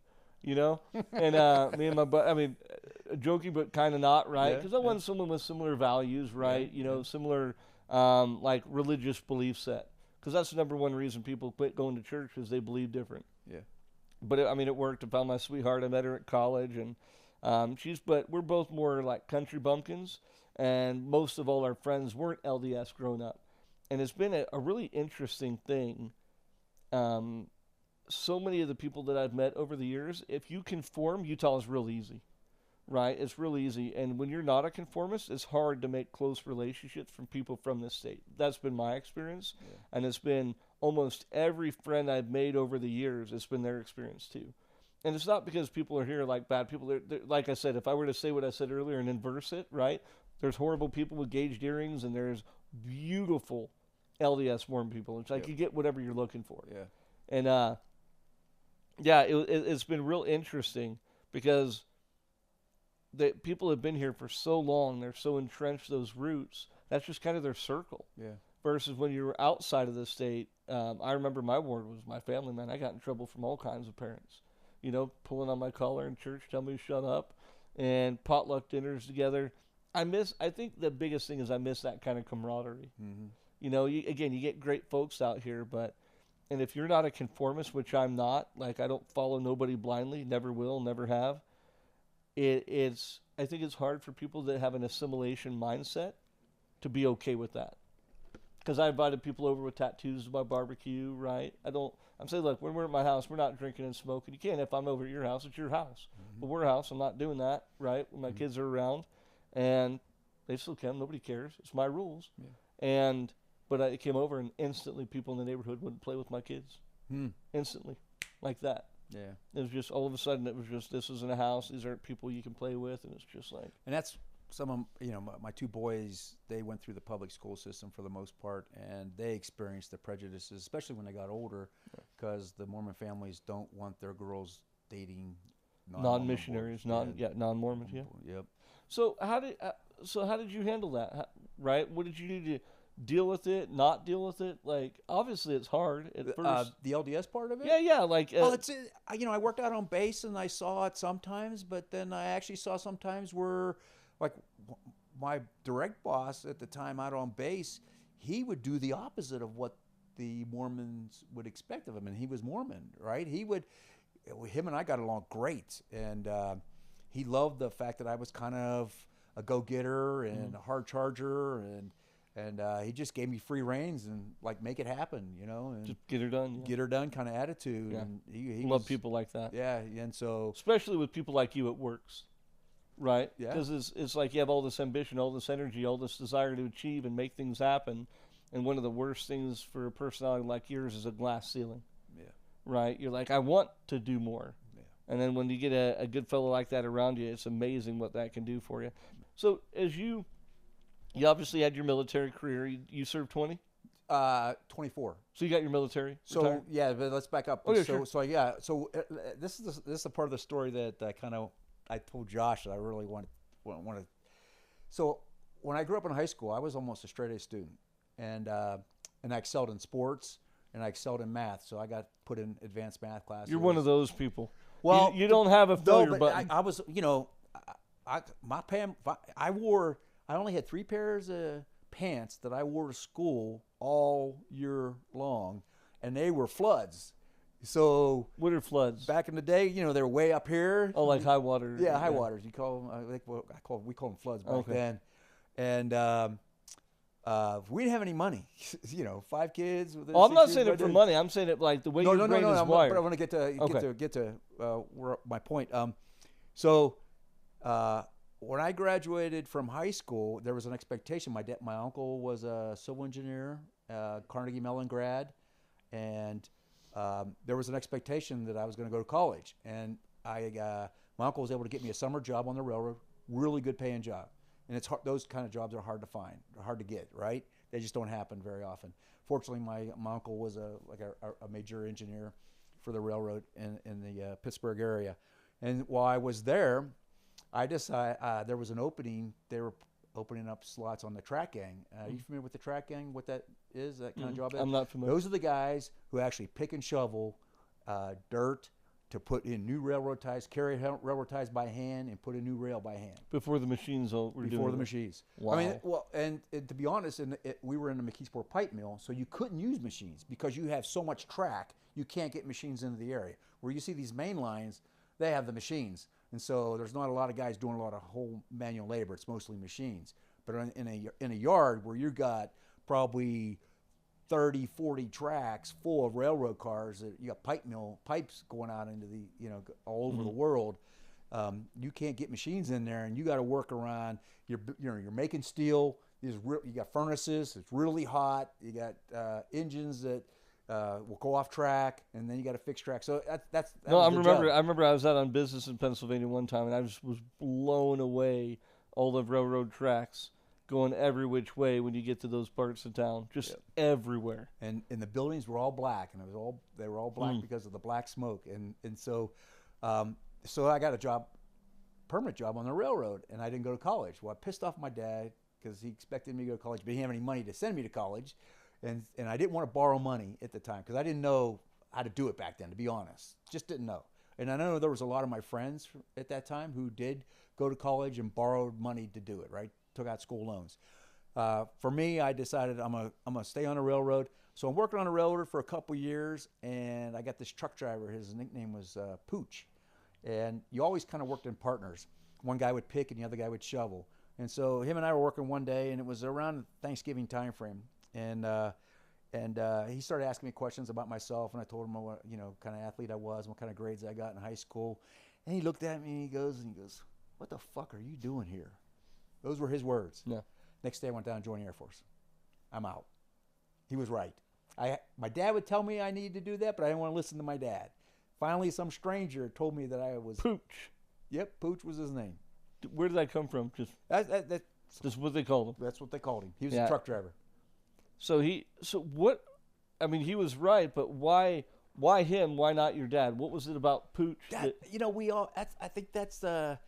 you know, and me and my I mean, joking but kind of not, right? Because I wanted someone with similar values, right? You know, similar like religious belief set. Because that's the number one reason people quit going to church is they believe different. Yeah. But I mean, it worked. I found my sweetheart. I met her at college, and but we're both more like country bumpkins, and most of all our friends weren't LDS growing up, and it's been a really interesting thing. So many of the people that I've met over the years, if you conform, Utah is real easy, right? It's real easy, and when you're not a conformist, it's hard to make close relationships from people from this state. That's been my experience, and it's been almost every friend I've made over the years, it's been their experience too. And it's not because people are here like bad people. They're, like I said, if I were to say what I said earlier and inverse it, right? There's horrible people with gauged earrings, and there's beautiful LDS Mormon people. It's like you get whatever you're looking for. Yeah. And it's been real interesting because people have been here for so long. They're so entrenched, those roots. That's just kind of their circle. Yeah. Versus when you're outside of the state, I remember my ward was my family, man. I got in trouble from all kinds of parents. You know, pulling on my collar in church, telling me to shut up, and potluck dinners together. I think the biggest thing is I miss that kind of camaraderie. Mm-hmm. You know, you get great folks out here, and if you're not a conformist, which I'm not, like I don't follow nobody blindly, never will, never have, I think it's hard for people that have an assimilation mindset to be okay with that. Because I invited people over with tattoos to my barbecue, right? I'm saying, look, when we're at my house, we're not drinking and smoking. You can if I'm over at your house, it's your house. Mm-hmm. But we're a house, I'm not doing that, right? When my kids are around, and they still can, nobody cares. It's my rules. Yeah. But I came over, and instantly people in the neighborhood wouldn't play with my kids. Instantly, like that. Yeah. It was just, all of a sudden, it was just, this isn't a house. These aren't people you can play with, and it's just like. And that's some of, my two boys, they went through the public school system for the most part, and they experienced the prejudices, especially when they got older, because the Mormon families don't want their girls dating non-missionaries, non-Mormons, yeah. Yep. So how did you handle that? Right? What did you do to deal with it, not deal with it? Like, obviously it's hard at first. The LDS part of it? Yeah. Like, I worked out on base and I saw it sometimes, but then I actually saw sometimes where, like, my direct boss at the time out on base, he would do the opposite of what the Mormons would expect of him, and he was Mormon, right? Him and I got along great, and he loved the fact that I was kind of a go-getter and a hard charger, and he just gave me free reins and like make it happen, and just get her done. Get her done kind of attitude. Yeah. And he love people like that. Yeah, and so especially with people like you, it works, right? Yeah. Because it's like you have all this ambition, all this energy, all this desire to achieve and make things happen, and one of the worst things for a personality like yours is a glass ceiling. Yeah. Right? You're like, I want to do more. Yeah. And then when you get a good fellow like that around you, it's amazing what that can do for you. So as you obviously had your military career. You served 20? 24. So you got your military? So retired? yeah, but let's back up. Okay, so sure. So this is the part of the story that I told Josh that I really want to. So when I grew up in high school, I was almost a straight A student, and I excelled in sports and I excelled in math. So I got put in advanced math classes. You're one of those people. Well, you don't have a failure but button. I was, I only had 3 pairs of pants that I wore to school all year long, and they were floods. So what are floods? Back in the day, they were way up here. Oh, like high water. Yeah, high waters. You call them. We call them floods back then. And we didn't have any money. 5 kids. I'm not saying it for money. I'm saying it like the way your brain is wired. But I want to get to my point. when I graduated from high school, there was an expectation. My uncle was a civil engineer, Carnegie Mellon grad, and there was an expectation that I was going to go to college. And my uncle was able to get me a summer job on the railroad, really good paying job. And it's hard, those kind of jobs are hard to find, hard to get, right? They just don't happen very often. Fortunately, my uncle was a major engineer for the railroad in the Pittsburgh area. And while I was there, I decided there was an opening. They were opening up slots on the track gang. Are you familiar with the track gang? What that is? That kind of job? I'm not familiar. Those are the guys who actually pick and shovel dirt to put in new railroad ties, carry railroad ties by hand, and put a new rail by hand. Before the machines were doing Before the it. machines. Wow. I mean, well, and to be honest, we were in the McKeesport pipe mill, so you couldn't use machines because you have so much track, you can't get machines into the area. Where you see these main lines, they have the machines. And so there's not a lot of guys doing a lot of whole manual labor. It's mostly machines. But in a yard where you got probably 30, 40 tracks full of railroad cars, you got pipes going out into the, all over the world. You can't get machines in there, and you got to work around. You're making steel. You got furnaces. It's really hot. You got engines that will go off track, and then you got to fix track. So that's No, I was the remember. job. I remember I was out on business in Pennsylvania one time, and I just was blown away. All the railroad tracks going every which way when you get to those parts of town, just everywhere. And the buildings were all black, and they were all black because of the black smoke. And so I got a permanent job on the railroad, and I didn't go to college. Well, I pissed off my dad because he expected me to go to college, but he didn't have any money to send me to college. And I didn't want to borrow money at the time because I didn't know how to do it back then, to be honest. Just didn't know. And I know there was a lot of my friends at that time who did go to college and borrowed money to do it, right? Took out school loans. For me, I decided I'm gonna stay on a railroad. So I'm working on a railroad for a couple years, and I got this truck driver. His nickname was Pooch. And you always kind of worked in partners. One guy would pick and the other guy would shovel. And so him and I were working one day, and it was around Thanksgiving time frame. And he started asking me questions about myself, and I told him what kind of athlete I was, and what kind of grades I got in high school. And he looked at me and he goes, "What the fuck are you doing here?" Those were his words. Yeah. Next day I went down and joined the Air Force. I'm out. He was right. My dad would tell me I needed to do that, but I didn't want to listen to my dad. Finally, some stranger told me that I was Pooch. Yep, Pooch was his name. Where did that come from? Just what they called him. That's what they called him. He was a truck driver. So he was right, but why him? Why not your dad? What was it about Pooch? I think that's the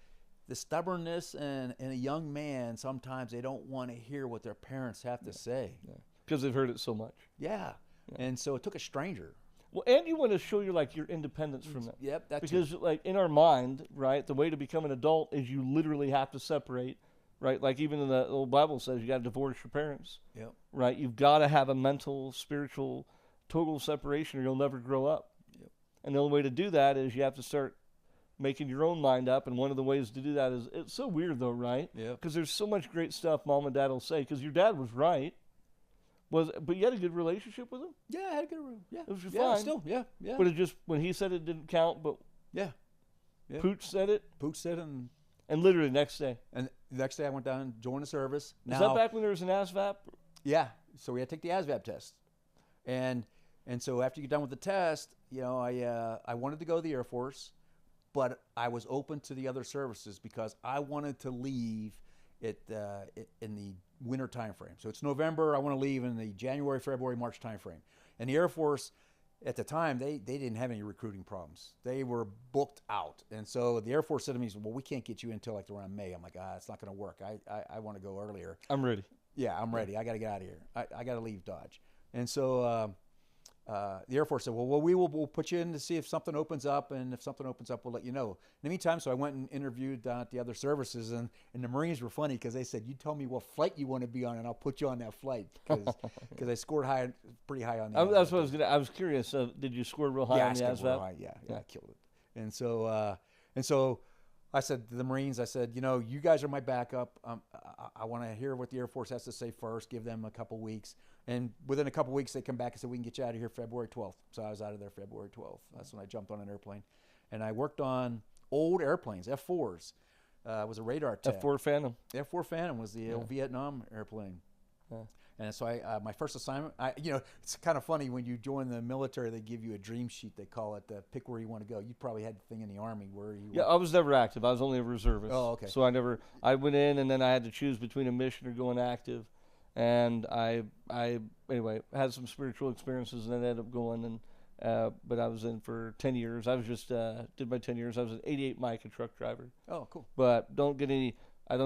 stubbornness in a young man. Sometimes they don't want to hear what their parents have to say. Because they've heard it so much. Yeah. And so it took a stranger. Well, and you want to show your independence from them. Yep, that's because in our mind, right, the way to become an adult is you literally have to separate, right? Like even in the old Bible says you got to divorce your parents. Yep. Right? You've got to have a mental, spiritual, total separation or you'll never grow up. Yep. And the only way to do that is you have to start making your own mind up. And one of the ways to do that is, it's so weird though, right? Yeah. Because there's so much great stuff Mom and Dad will say. Because your dad was right. But you had a good relationship with him? Yeah, I had a good yeah. It was fine. Still, yeah. But it just, when he said it didn't count, but yeah. Pooch said it? Pooch said it. And literally next day. And the next day I went down and joined the service. Is that back when there was an ASVAB? Yeah. So we had to take the ASVAB test. And so after you get done with the test, I wanted to go to the Air Force, but I was open to the other services because I wanted to leave in the winter time frame. So it's November. I want to leave in the January, February, March time frame. And the Air Force, at the time, they didn't have any recruiting problems. They were booked out. And so the Air Force said to me, well, we can't get you until around May. I'm like, it's not going to work. I want to go earlier. I'm ready. Yeah, I'm ready. I got to get out of here. I got to leave Dodge. And so the Air Force said, well, we'll put you in to see if something opens up, and if something opens up, we'll let you know. In the meantime, so I went and interviewed down at the other services, and the Marines were funny because they said, you tell me what flight you want to be on, and I'll put you on that flight because I scored pretty high on the ASVAB. That's what I was curious. Did you score real high on the ASVAB? Real high. Yeah, I killed it. And so I said to the Marines, I said, you guys are my backup. I want to hear what the Air Force has to say first, give them a couple weeks. And within a couple weeks, they come back and said, we can get you out of here February 12th. So I was out of there February 12th. That's when I jumped on an airplane. And I worked on old airplanes, F-4s. was a radar tech. F-4 Phantom. F-4 Phantom was the old Vietnam airplane. Yeah. And so my first assignment, it's kind of funny when you join the military, they give you a dream sheet, they call it, pick where you want to go. You probably had the thing in the Army where you Yeah, I was never active. I was only a reservist. Oh, okay. So I went in and then I had to choose between a mission or going active. And I anyway, had some spiritual experiences and then ended up going but I was in for 10 years. I was just, did my 10 years. I was an 88 Mica truck driver. Oh, cool. But I don't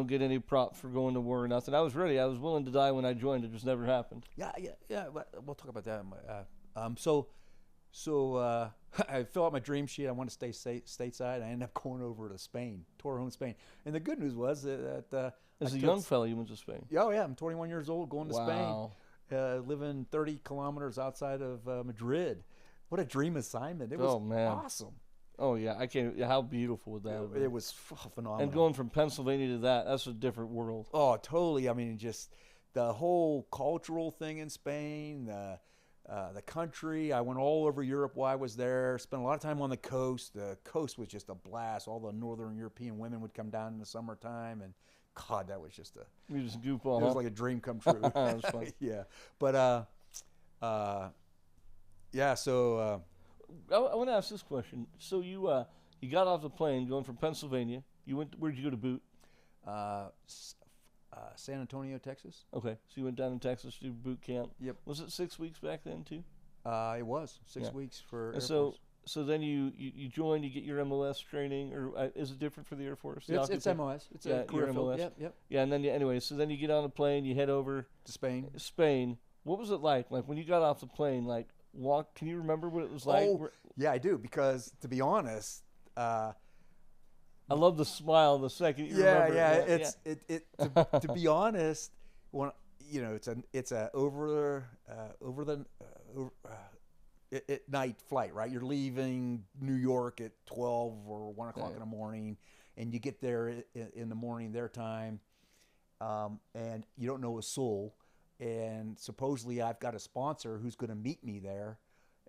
get any props for going to war or nothing. I was ready. I was willing to die when I joined. It just never happened. Yeah. We'll talk about that. I fill out my dream sheet. I want to stay stateside. I ended up going over to Spain, Torrejon, Spain. And the good news was that as a young fella, you went to Spain. Oh yeah, I'm 21 years old, going to Wow. Spain, living 30 kilometers outside of Madrid. What a dream assignment! It was awesome. Oh yeah, I can't. How beautiful would that have been? It was phenomenal. And going from Pennsylvania to that's a different world. Oh, totally. I mean, just the whole cultural thing in Spain, the country. I went all over Europe while I was there. Spent a lot of time on the coast. The coast was just a blast. All the Northern European women would come down in the summertime, and God, that was just You just goof on. It was like a dream come true. That was fun. Yeah, but yeah. So I want to ask this question. So you got off the plane going from Pennsylvania. You went. Where'd you go to boot? San Antonio, Texas. Okay, so you went down in Texas to do boot camp. Yep. Was it 6 weeks back then too? It was 6 weeks for. And so then you join. You get your MOS training, or is it different for the Air Force? It's MOS. It's a career your field. MOS. Yep. Yeah, and then anyway, so then you get on a plane. You head over To Spain. Spain. What was it like? Like when you got off the plane, like walk. Can you remember what it was like? Oh, yeah, I do. Because to be honest, I love the smile the second you remember. To be honest, when it's a at night flight, right? You're leaving New York at 12 or 1 o'clock in the morning, and you get there in the morning their time, and you don't know a soul. And supposedly I've got a sponsor who's going to meet me there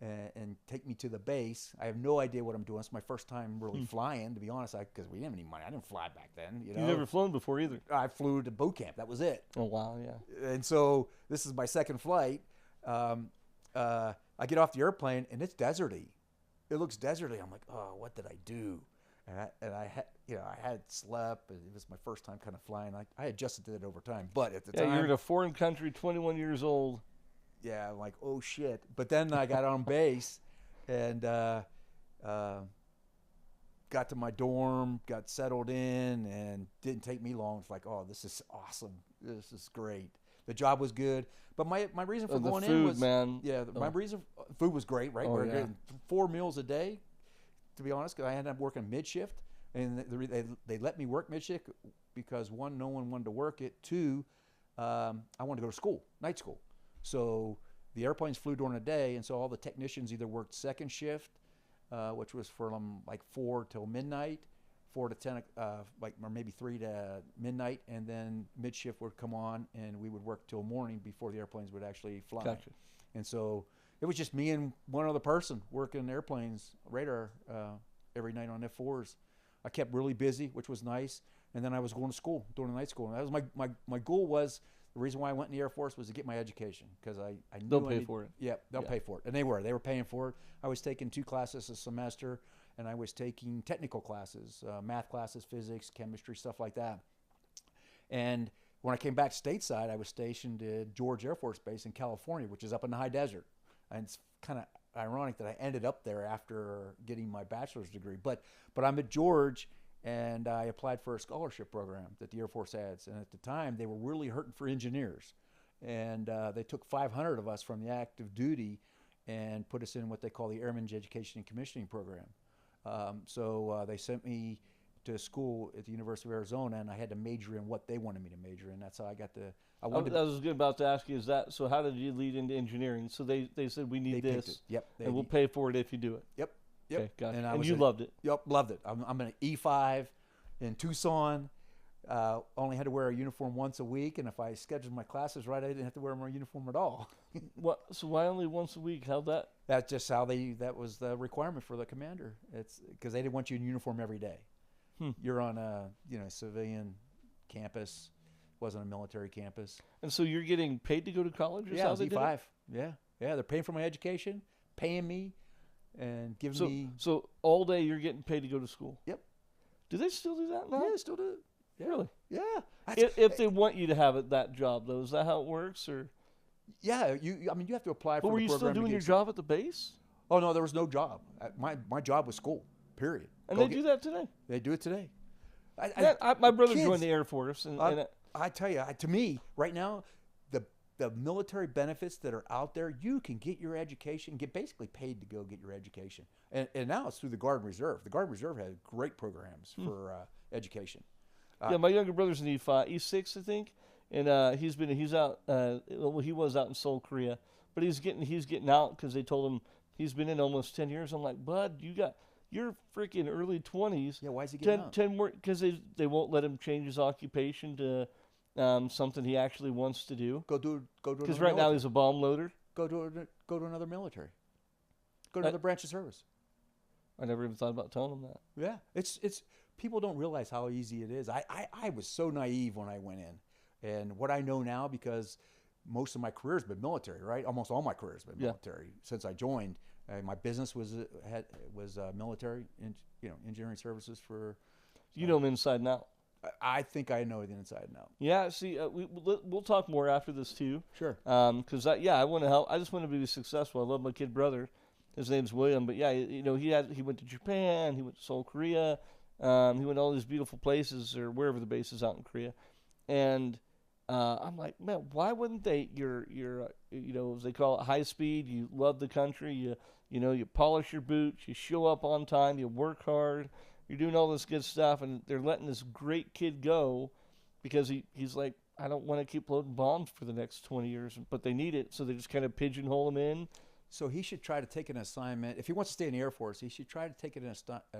and take me to the base. I have no idea what I'm doing. It's my first time really flying, to be honest, because we didn't have any money. I didn't fly back then. You've never flown before either. I flew to boot camp. That was it. Oh, wow, yeah. And so this is my second flight. I get off the airplane, and it's deserty. It looks deserty. I'm like, oh, what did I do? And I had slept. And it was my first time kind of flying. I adjusted to it over time. But at the time. You're in a foreign country, 21 years old. Yeah, I'm like, oh, shit. But then I got on base and got to my dorm, got settled in, and didn't take me long. It's like, oh, this is awesome. This is great. The job was good. But my reason for going in was. Man. Yeah, my reason. Food was great, right? Oh, We're yeah. getting 4 meals a day, to be honest, because I ended up working mid-shift. And they let me work mid-shift because, 1, no one wanted to work it. 2, I wanted to go to school, night school. So the airplanes flew during the day, and so all the technicians either worked second shift, which was from like 4 till midnight, 4 to 10, or maybe 3 to midnight, and then mid shift would come on, and we would work till morning before the airplanes would actually fly. Gotcha. And so it was just me and one other person working airplanes, radar, every night on F4s. I kept really busy, which was nice, and then I was going to school, doing the night school. And that was my goal was. The reason why I went in the Air Force was to get my education, because I knew they'll pay for it. Yeah, they'll pay for it, and they were paying for it. I was taking 2 classes a semester, and I was taking technical classes, math classes, physics, chemistry, stuff like that. And when I came back stateside, I was stationed at George Air Force Base in California, which is up in the high desert. And it's kind of ironic that I ended up there after getting my bachelor's degree. But I'm at George. And I applied for a scholarship program that the Air Force has. And at the time, they were really hurting for engineers. And they took 500 of us from the active duty and put us in what they call the Airmen's Education and Commissioning Program. So they sent me to school at the University of Arizona, and I had to major in what they wanted me to major in. That's how I got to. I was about to ask you, so how did you lead into engineering? So they said, we need this. Yep. And we'll pay for it if you do it. Yep. Okay, got it. And you loved it. Yep, loved it. I'm an E5 in Tucson. Only had to wear a uniform once a week, and if I scheduled my classes right, I didn't have to wear my uniform at all. What? So why only once a week? How'd that? That's just how that was the requirement for the commander. It's because they didn't want you in uniform every day. You're on a civilian campus, wasn't a military campus. And so you're getting paid to go to college? Is Yeah, how I was they did it? E5. Yeah, they're paying for my education, paying me, and giving me. So all day you're getting paid to go to school? Yep. Do they still do that now? Yeah, still do it. Yeah. Really? Yeah. If they want you to have that job, though, is that how it works? Or Yeah, I mean, you have to apply for but were the you program. still to doing get your job at the base? Oh no, there was no job. My job was school. Period. And Go they do that today? They do it today. My brother kids, joined the Air Force, and I tell you, to me, right now, the military benefits that are out there, you can get your education, get basically paid to go get your education, and now it's through the Guard and Reserve. The Guard and Reserve has great programs for education. yeah, my younger brother's in E5, E6, I think, and he's out. Well, he was out in Seoul, Korea, but he's getting out because they told him he's been in almost 10 years. I'm like, bud, you're freaking early 20s. Yeah, why is he getting out? 10 more, because they won't let him change his occupation to something he actually wants to do. Go to Because right now he's a bomb loader. go to another military. Go to another branch of service. I never even thought about telling him that. Yeah, it's people don't realize how easy it is. I was so naive when I went in, and what I know now, because most of my career has been military, right? Almost all my career has been military since I joined. My business was military, engineering services for. You know him inside and out. I think I know it inside and out. Yeah, see, we'll talk more after this too. Sure. Because I want to help. I just want to be successful. I love my kid brother. His name's William. But yeah, he went to Japan. He went to Seoul, Korea. He went to all these beautiful places, or wherever the base is out in Korea. And I'm like, man, why wouldn't they? You're as they call it, high speed. You love the country. You polish your boots. You show up on time. You work hard. You're doing all this good stuff, and they're letting this great kid go because he's like, I don't want to keep loading bombs for the next 20 years, but they need it, so they just kind of pigeonhole him in. So he should try to take an assignment. If he wants to stay in the Air Force, he should try to take an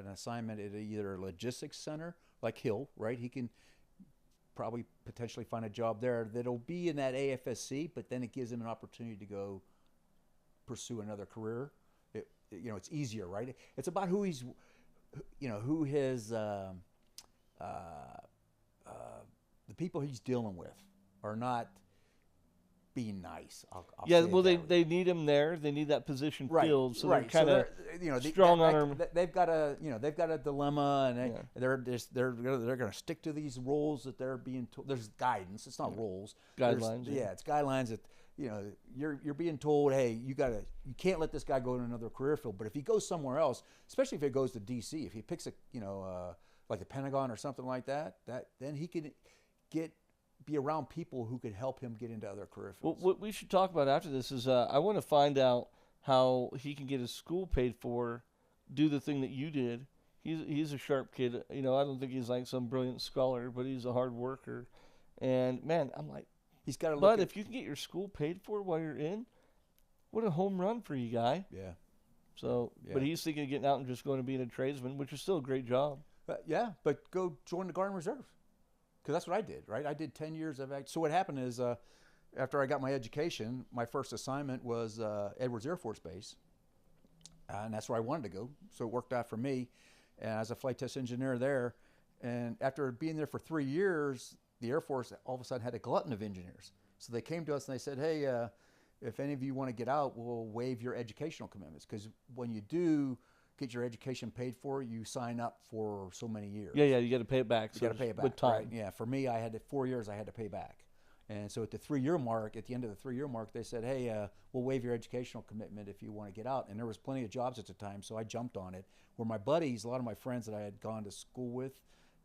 assignment at either a logistics center like Hill, right? He can probably potentially find a job there that'll be in that AFSC, but then it gives him an opportunity to go pursue another career. It's easier, right? It's about who his the people he's dealing with are not being nice. I'll they need him there. They need that position filled, so right. they're kind of strong on him. They've got a dilemma, and they're going to stick to these rules that they're being told. There's guidance. It's not rules. Guidelines. It's guidelines that you're being told, hey, you can't let this guy go to another career field. But if he goes somewhere else, especially if it goes to D.C., if he picks like the Pentagon or something like that, then he can be around people who could help him get into other career fields. Well, what we should talk about after this is I want to find out how he can get his school paid for, do the thing that you did. He's a sharp kid. I don't think he's like some brilliant scholar, but he's a hard worker. And man, I'm like, he's got to. But if you can get your school paid for while you're in, what a home run for you, guy. Yeah. So, but he's thinking of getting out and just going to being a tradesman, which is still a great job. But go join the Guard and Reserve, because that's what I did, right? I did 10 years of So what happened is, after I got my education, my first assignment was Edwards Air Force Base, and that's where I wanted to go. So it worked out for me, and as a flight test engineer there. And after being there for 3 years, the Air Force all of a sudden had a glutton of engineers. So they came to us and they said, hey, if any of you want to get out, we'll waive your educational commitments, because when you do get your education paid for, you sign up for so many years. Yeah, you got to pay it back. You got to pay it back with time. Right? Yeah, for me, I had 4 years I had to pay back. And so at the 3-year mark, at the end of the 3-year mark, they said, hey, we'll waive your educational commitment if you want to get out. And there was plenty of jobs at the time, so I jumped on it. Where my buddies, a lot of my friends that I had gone to school with,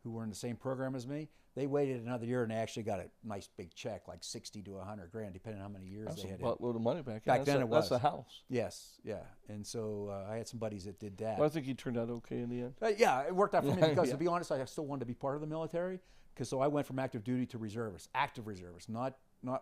who were in the same program as me, they waited another year and they actually got a nice big check, like 60 to 100 grand, depending on how many years they had. That's a buttload of money back then. It was. That's a house. Yes, yeah. And so I had some buddies that did that. Well, I think he turned out okay in the end. Yeah, it worked out for me because, to be honest, I still wanted to be part of the military. So I went from active duty to reservist, active reservist, not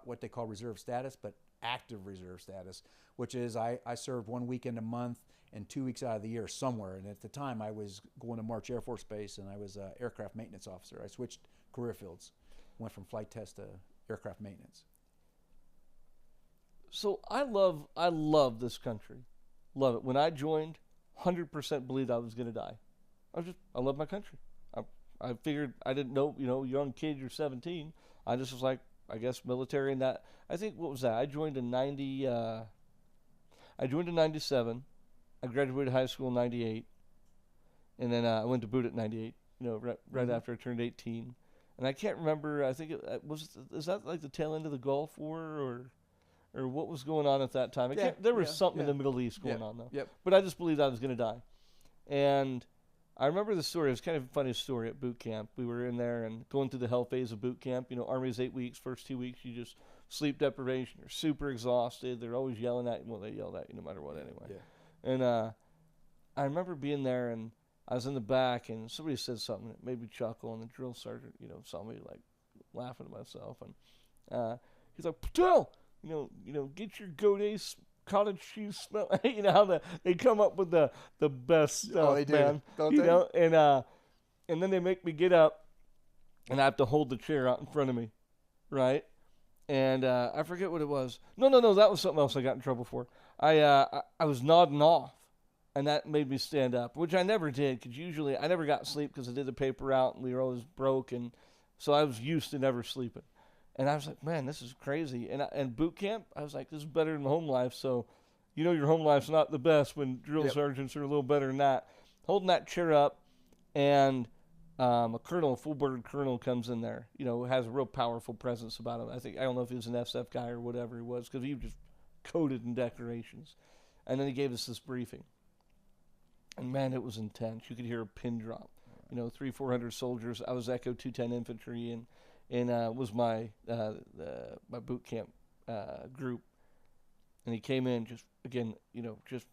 what they call reserve status, but active reserve status, which is I served 1 weekend a month and 2 weeks out of the year somewhere. And at the time, I was going to March Air Force Base, and I was an aircraft maintenance officer. I switched career fields, went from flight test to aircraft maintenance. So I love this country, love it. When I joined, 100% believed I was going to die. I love my country. I figured I didn't know, young kid, you're 17. I just was like, I guess military and that. I think, what was that? I joined in 97. I graduated high school in 98. And then I went to boot at 98, right after I turned 18. And I can't remember, I think is that like the tail end of the Gulf War or what was going on at that time? There was something in the Middle East going on, though. Yep. But I just believed I was going to die. And I remember the story. It was kind of a funny story at boot camp. We were in there and going through the hell phase of boot camp. Army's 8 weeks. First 2 weeks, you just sleep deprivation. You're super exhausted. They're always yelling at you. Well, they yelled at you no matter what anyway. Yeah. And I remember being there, and I was in the back, and somebody said something that made me chuckle, and the drill sergeant, saw me, like, laughing to myself. And he's like, Patel, get your Godet cottage cheese smell. How they come up with the best stuff, they do. man. Don't they? And then they make me get up, and I have to hold the chair out in front of me, right? And I forget what it was. No, that was something else I got in trouble for. I was nodding off, and that made me stand up, which I never did, because usually I never got sleep because I did the paper out, and we were always broke, and so I was used to never sleeping. And I was like, man, this is crazy. And boot camp, I was like, this is better than home life. So, your home life's not the best when drill sergeants are a little better than that. Holding that chair up, and a full-bird colonel comes in there, has a real powerful presence about him. I don't know if he was an SF guy or whatever he was, because he was just coated in decorations. And then he gave us this briefing. And, man, it was intense. You could hear a pin drop. 300-400 soldiers. I was Echo 210 infantry, and was my boot camp group. And he came in just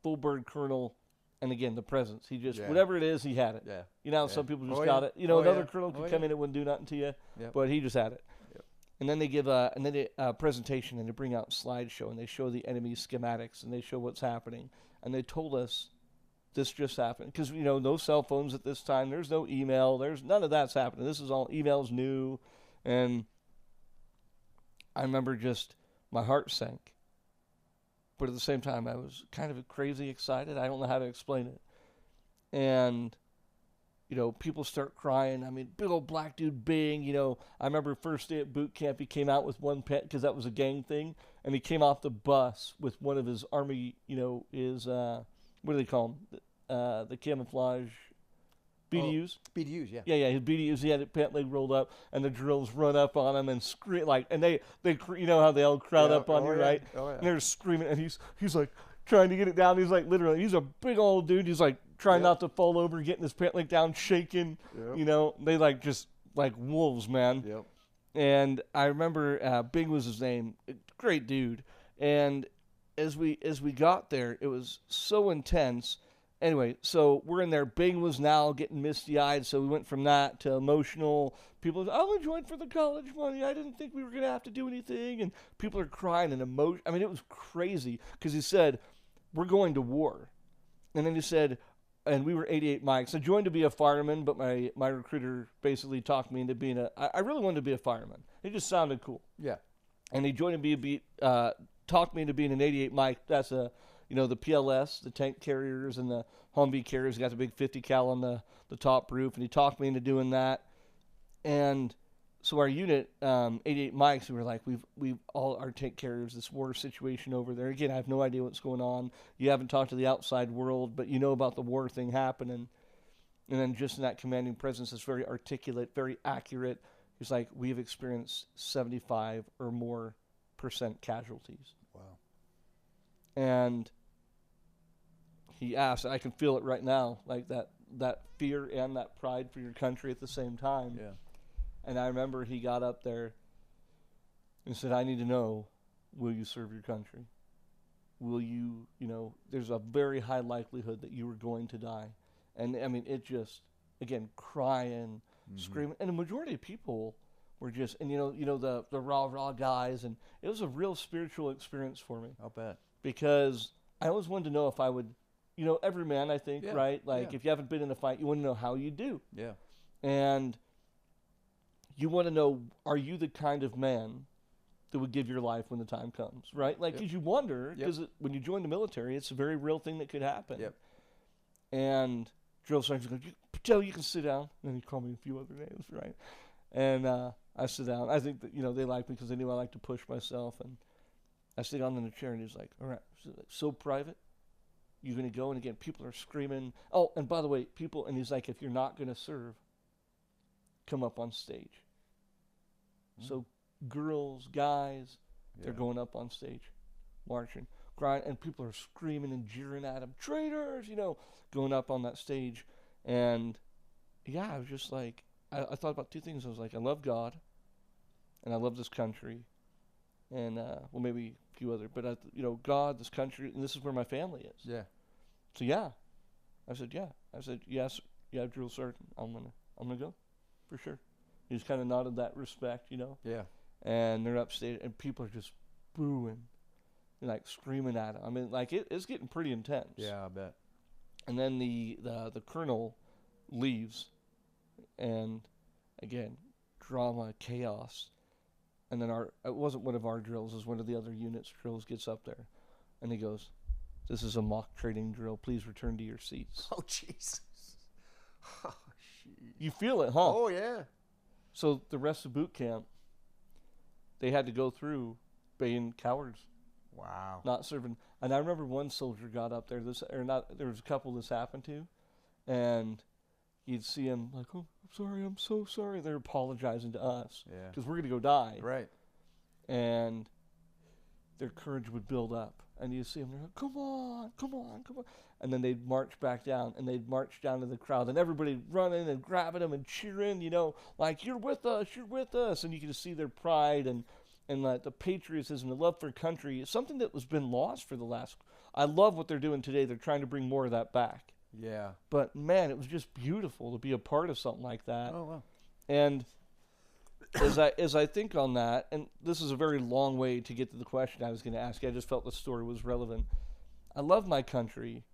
full bird colonel, and again, the presence. He just, whatever it is, he had it. Yeah. Some people just got it. Another colonel could come in and wouldn't do nothing to you, but he just had it. Yep. And then they give a presentation, and they bring out slideshow, and they show the enemy schematics, and they show what's happening. And they told us this just happened. Because, no cell phones at this time. There's no email. There's none of that's happening. This is all emails new. And I remember just my heart sank. But at the same time, I was kind of crazy excited. I don't know how to explain it. And, people start crying. I mean, big old black dude Bing, I remember first day at boot camp, he came out with one pet because that was a gang thing. And he came off the bus with one of his army, his, what do they call them? The camouflage BDUs? BDUs, yeah. Yeah, his BDUs. He had his pant leg rolled up, and the drills run up on him and scream, and they how they all crowd up on you, right? Oh, yeah. And they're screaming, and he's like trying to get it down. He's like literally, he's a big old dude. He's like trying not to fall over, getting his pant leg down, shaking. Yep. They just like wolves, man. Yep. And I remember Bing was his name, great dude. And as we got there, it was so intense. Anyway, so we're in there. Bing was now getting misty-eyed, so we went from that to emotional. People, I only joined for the college money. I didn't think we were going to have to do anything. And people are crying and emotion. I mean, it was crazy because he said, we're going to war. And then he said, and we were 88 mics. I joined to be a fireman, but my recruiter basically talked me into being I really wanted to be a fireman. It just sounded cool. Yeah. And he joined me, talked me into being an 88 mic. That's the PLS, the tank carriers and the Humvee carriers. Got the big 50 cal on the top roof, and he talked me into doing that. And so our unit, 88 mics, we were like, we've all our tank carriers, this war situation over there. Again, I have no idea what's going on. You haven't talked to the outside world, but you know about the war thing happening. And then just in that commanding presence, it's very articulate, very accurate. He's like, we have experienced 75 or more % casualties. Wow. And he asked, I can feel it right now, like that fear and that pride for your country at the same time. Yeah. And I remember he got up there and said, I need to know, will you serve your country? Will you, there's a very high likelihood that you are going to die. And I mean, it just, again, crying, screaming. And the majority of people were just, and the raw guys. And it was a real spiritual experience for me. I'll bet. Because I always wanted to know if I would, every man, I think, right? Like, if you haven't been in a fight, you want to know how you do. Yeah. And you want to know, are you the kind of man that would give your life when the time comes, right? Like, because you wonder, because when you join the military, it's a very real thing that could happen. Yep. And drill sergeant's going, Joe, you can sit down. And then he called me a few other names, right? And I sit down. I think that, they like me because they knew I like to push myself. And I sit down in the chair, and he's like, all right, so private? You're going to go? And again, people are screaming. Oh, and by the way, and he's like, if you're not going to serve, come up on stage. So girls, guys, they're going up on stage, marching, crying, and people are screaming and jeering at them, traitors, going up on that stage. And I was just like, I thought about two things. I was like, I love God, and I love this country, and maybe a few other, but God, this country, and this is where my family is. Yeah. So I said yes, drill sergeant. I'm gonna go, for sure. He just kind of nodded that respect, Yeah. And they're upstate, and people are just booing, and like screaming at him. I mean, like it's getting pretty intense. Yeah, I bet. And then the colonel leaves, and again, drama, chaos. And then it wasn't one of our drills, it was one of the other units' drills gets up there, and he goes, "This is a mock training drill. Please return to your seats." Oh, Jesus. Oh, you feel it, huh? Oh, yeah. So the rest of boot camp, they had to go through being cowards, Wow. not serving. And I remember one soldier got up there. There was a couple this happened to, and you'd see him like, "Oh, I'm so sorry." They're apologizing to us because we're gonna go die, Right. and their courage would build up, and you see them. They're like, "Come on, come on, come on!" And then they'd march back down, and they'd march down to the crowd, and everybody running and grabbing them and cheering, like, "You're with us, you're with us," and you can just see their pride and like the patriotism, the love for country. It's something that was been lost for the last. I love what they're doing today. They're trying to bring more of that back. Yeah. But man, it was just beautiful to be a part of something like that. Oh, wow. And as I think on that, and this is a very long way to get to the question I was going to ask you. I just felt the story was relevant. I love my country,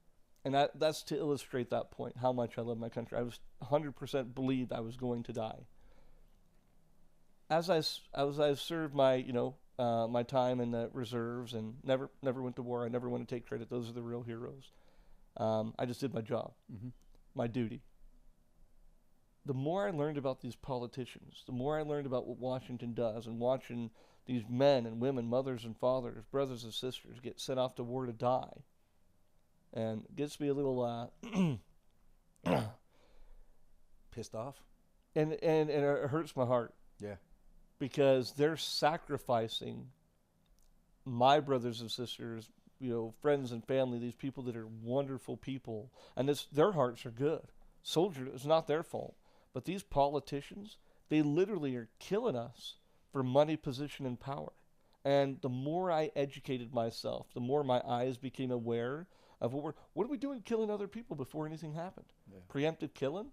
and that's to illustrate that point, how much I love my country. I was 100% believed I was going to die. As I served my my time in the reserves and never went to war. I never want to take credit. Those are the real heroes. I just did my job, my duty. The more I learned about these politicians, the more I learned about what Washington does, and watching these men and women, mothers and fathers, brothers and sisters get sent off to war to die, and it gets me a little pissed off. And it hurts my heart. Yeah. Because they're sacrificing my brothers and sisters, friends and family, these people that are wonderful people, and their hearts are good. Soldiers, it's not their fault. But these politicians, they literally are killing us for money, position, and power. And the more I educated myself, the more my eyes became aware of what are we doing killing other people before anything happened? Yeah. Preemptive killing?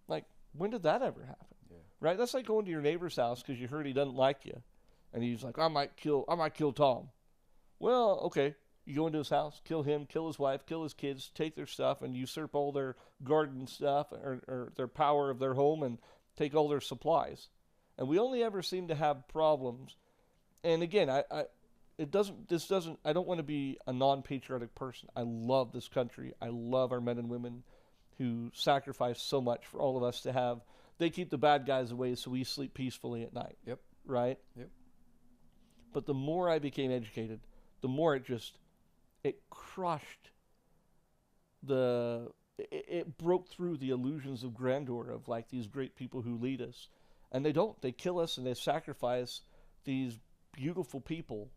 Like, when did that ever happen? Yeah. Right? That's like going to your neighbor's house because you heard he doesn't like you. And he's like, I might kill Tom. Well, okay. You go into his house, kill him, kill his wife, kill his kids, take their stuff, and usurp all their garden stuff or their power of their home, and take all their supplies. And we only ever seem to have problems. And again, I don't want to be a non-patriotic person. I love this country. I love our men and women who sacrifice so much for all of us to have. They keep the bad guys away so we sleep peacefully at night. Yep. Right? Yep. But the more I became educated, the more it crushed it broke through the illusions of grandeur of like these great people who lead us. And they kill us and they sacrifice these beautiful people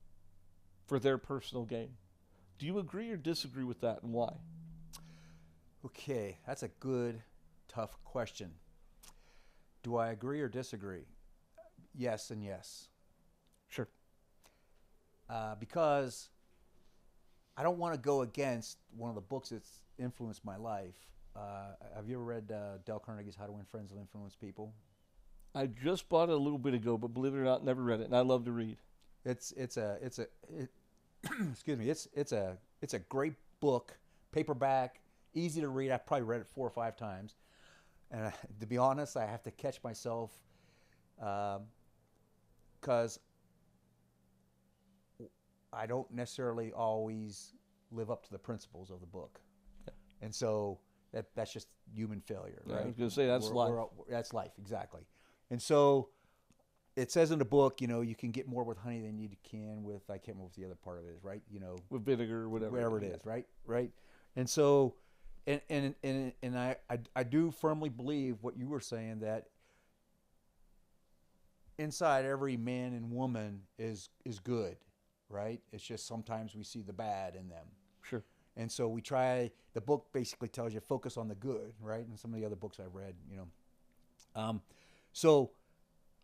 for their personal gain. Do you agree or disagree with that, and why? Okay, that's a good, tough question. Do I agree or disagree? Yes and yes. Sure. Because I don't want to go against one of the books that's influenced my life. Have you ever read Dale Carnegie's How to Win Friends and Influence People? I just bought it a little bit ago, but believe it or not, never read it, and I love to read. Excuse me. It's a great book, paperback, easy to read. I've probably read it 4 or 5 times, and to be honest, I have to catch myself because I don't necessarily always live up to the principles of the book. Yeah. And so that's just human failure, Yeah, right? I was gonna say that's life. That's life, exactly. And so it says in the book, you can get more with honey than you can with, I can't remember what the other part of it is, right? With vinegar or whatever. Wherever it is, right? And so, and I do firmly believe what you were saying, that inside every man and woman is good, right? It's just sometimes we see the bad in them. Sure. And so the book basically tells you focus on the good, right? And some of the other books I've read, So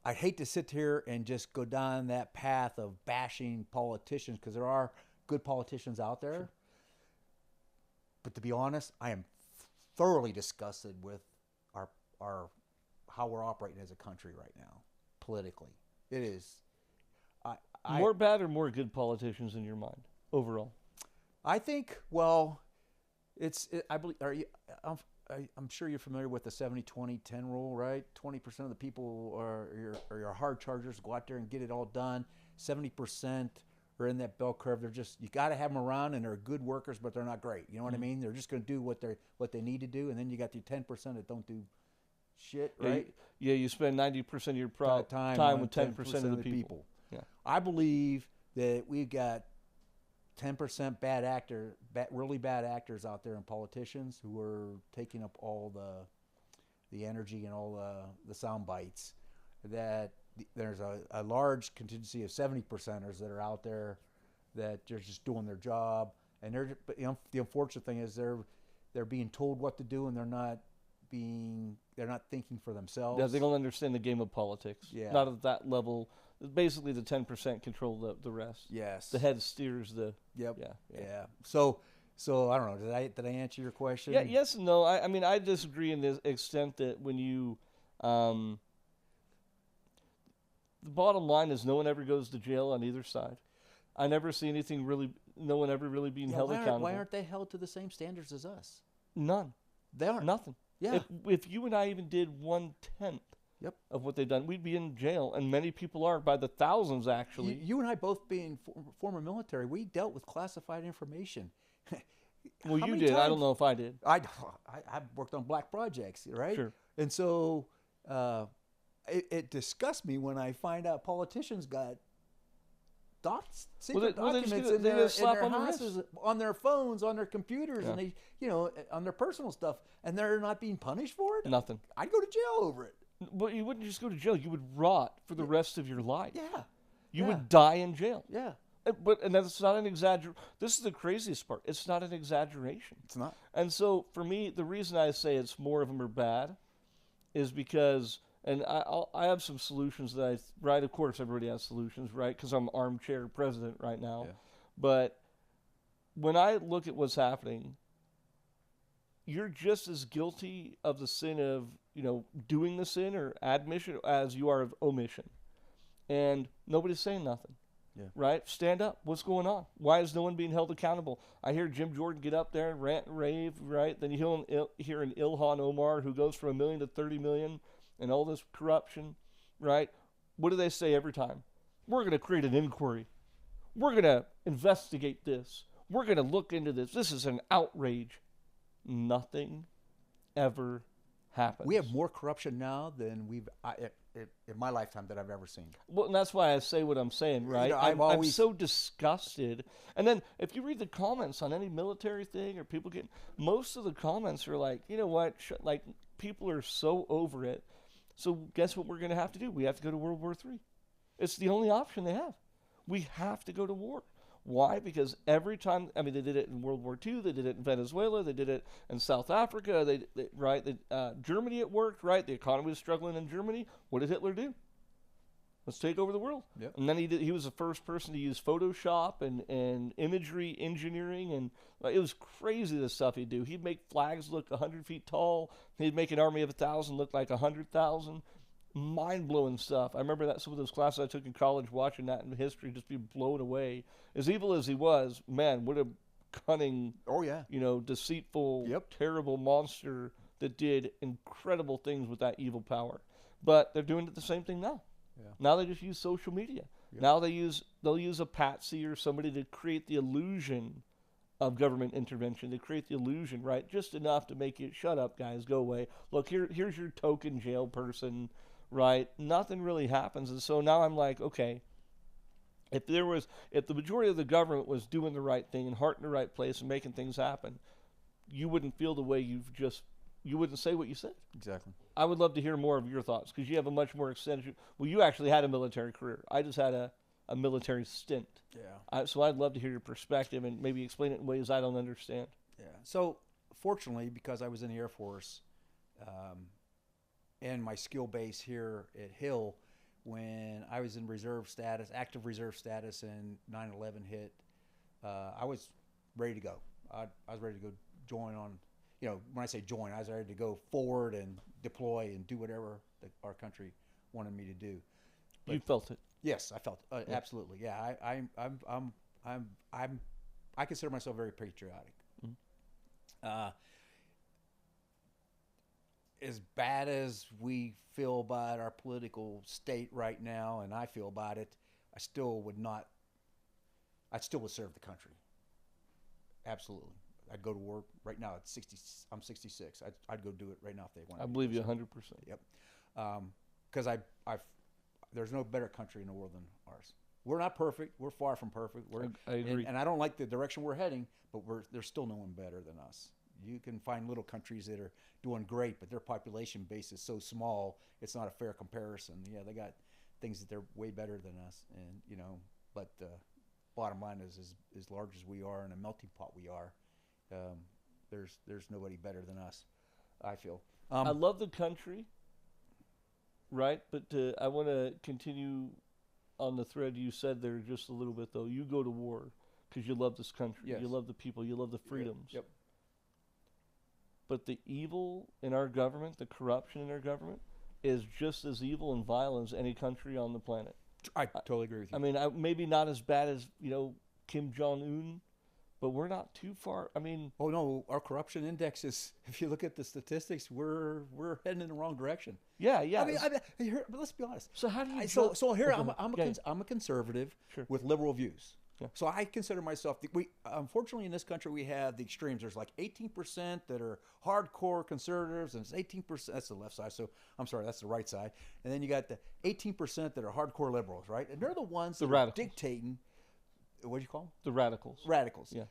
I hate to sit here and just go down that path of bashing politicians, because there are good politicians out there. Sure. But to be honest, I am thoroughly disgusted with our how we're operating as a country right now, politically. It is. More bad or more good politicians in your mind overall? I think, well, I believe. I'm sure you're familiar with the 70-20-10 rule, right? 20% of the people are your hard chargers, go out there and get it all done. 70% are in that bell curve. They're just, you got to have them around, and they're good workers, but they're not great. You know what I mean? They're just going to do what they need to do, and then you got the 10% that don't do shit, right? You spend 90% of your time with 10% of the people. Yeah. I believe that we've got 10% really bad actors out there, and politicians who are taking up all the energy and all the sound bites. That there's a large contingency of 70%ers that are out there that they're just doing their job, and the unfortunate thing is they're being told what to do, and they're not thinking for themselves. Yeah, they don't understand the game of politics. Yeah. Not at that level. Basically, the 10% control the rest. Yes. The head steers the. Yep. Yeah. So I don't know. Did I answer your question? Yeah. Yes and no. I mean, I disagree in the extent that when you, the bottom line is no one ever goes to jail on either side. I never see anything really. No one ever really being held accountable. Why aren't they held to the same standards as us? None. They aren't. Nothing. Yeah. If you and I even did 1/10 of what they've done, we'd be in jail, and many people are, by the thousands, actually. You and I both being former military, we dealt with classified information. Well, you did. I don't know if I did. I worked on black projects, right? Sure. And so it disgusts me when I find out politicians got secret documents in their houses, on their phones, on their computers, and they, on their personal stuff, and they're not being punished for it. Nothing. I'd go to jail over it. But you wouldn't just go to jail. You would rot for the rest of your life. Yeah. You would die in jail. Yeah. And that's not an exaggeration. This is the craziest part. It's not an exaggeration. It's not. And so, for me, the reason I say it's more of them are bad is because, and I have some solutions that right, of course, everybody has solutions, right? Because I'm armchair president right now. Yeah. But when I look at what's happening, you're just as guilty of the sin of, doing the sin or admission as you are of omission. And nobody's saying nothing. Yeah. Right? Stand up. What's going on? Why is no one being held accountable? I hear Jim Jordan get up there and rant and rave, right? Then you hear an Ilhan Omar who goes from $1 million to $30 million and all this corruption, right? What do they say every time? We're going to create an inquiry. We're going to investigate this. We're going to look into this. This is an outrage. Nothing ever happens. We have more corruption now than we've in my lifetime that I've ever seen. Well, and that's why I say what I'm saying, right? I'm so disgusted. And then if you read the comments on any military thing or people most of the comments are like, you know what, like people are so over it. So guess what we're going to have to do? We have to go to World War III. It's the only option they have. We have to go to war. Why? Because every time, they did it in World War II, they did it in Venezuela, they did it in South Africa, Germany it worked, right? The economy was struggling in Germany. What did Hitler do? Let's take over the world. Yep. And then he was the first person to use Photoshop and imagery engineering, and it was crazy the stuff he'd do. He'd make flags look 100 feet tall. He'd make an army of 1,000 look like 100,000. Mind-blowing stuff. I remember that some of those classes I took in college, watching that in history, just be blown away. As evil as he was, man, what a cunning, deceitful, terrible monster that did incredible things with that evil power. But they're doing the same thing now. Yeah. Now they just use social media. Yep. Now they'll use a patsy or somebody to create the illusion of government intervention. They create the illusion, right? Just enough to make you shut up, guys, go away. Look, here's your token jail person, right? Nothing really happens. And so now I'm like, okay, if the majority of the government was doing the right thing and heart in the right place and making things happen, you wouldn't feel the way you wouldn't say what you said. Exactly. I would love to hear more of your thoughts because you have a much more extended. Well, you actually had a military career. I just had a military stint. Yeah. So I'd love to hear your perspective and maybe explain it in ways I don't understand. Yeah. So fortunately, because I was in the Air Force, and my skill base here at Hill, when I was in reserve status, active reserve status, and 9/11 hit, I was ready to go. I was ready to go join on. When I say join, I was ready to go forward and deploy and do whatever our country wanted me to do. But you felt it. Yes, I felt absolutely. Yeah, I consider myself very patriotic. Mm-hmm. As bad as we feel about our political state right now, and I feel about it, I still would serve the country. Absolutely. I'd go to war right now at 60. I'm 66. I'd go do it right now if they wanted. I believe you 100%. Yep. Because there's no better country in the world than ours. We're not perfect. We're far from perfect. I agree. And I don't like the direction we're heading, but there's still no one better than us. You can find little countries that are doing great, but their population base is so small, it's not a fair comparison. Yeah, they got things that they're way better than us, and but bottom line is, as large as we are and a melting pot we are, there's nobody better than us, I feel. I love the country, right? But I want to continue on the thread you said there just a little bit, though. You go to war because you love this country. Yes. You love the people. You love the freedoms. Yep. But the evil in our government, the corruption in our government, is just as evil and violent as any country on the planet. I totally agree with you. I mean, maybe not as bad as, Kim Jong-un, but we're not too far. I mean... Oh, no, our corruption index is, if you look at the statistics, we're heading in the wrong direction. Yeah. I mean, but let's be honest. So how do you... So here, I'm a conservative with liberal views. Yeah. So I consider myself, unfortunately in this country we have the extremes. There's like 18% that are hardcore conservatives, and it's 18%, that's the left side, so I'm sorry, that's the right side. And then you got the 18% that are hardcore liberals, right? And they're the ones that are dictating, what do you call them? The radicals. Radicals. Yeah.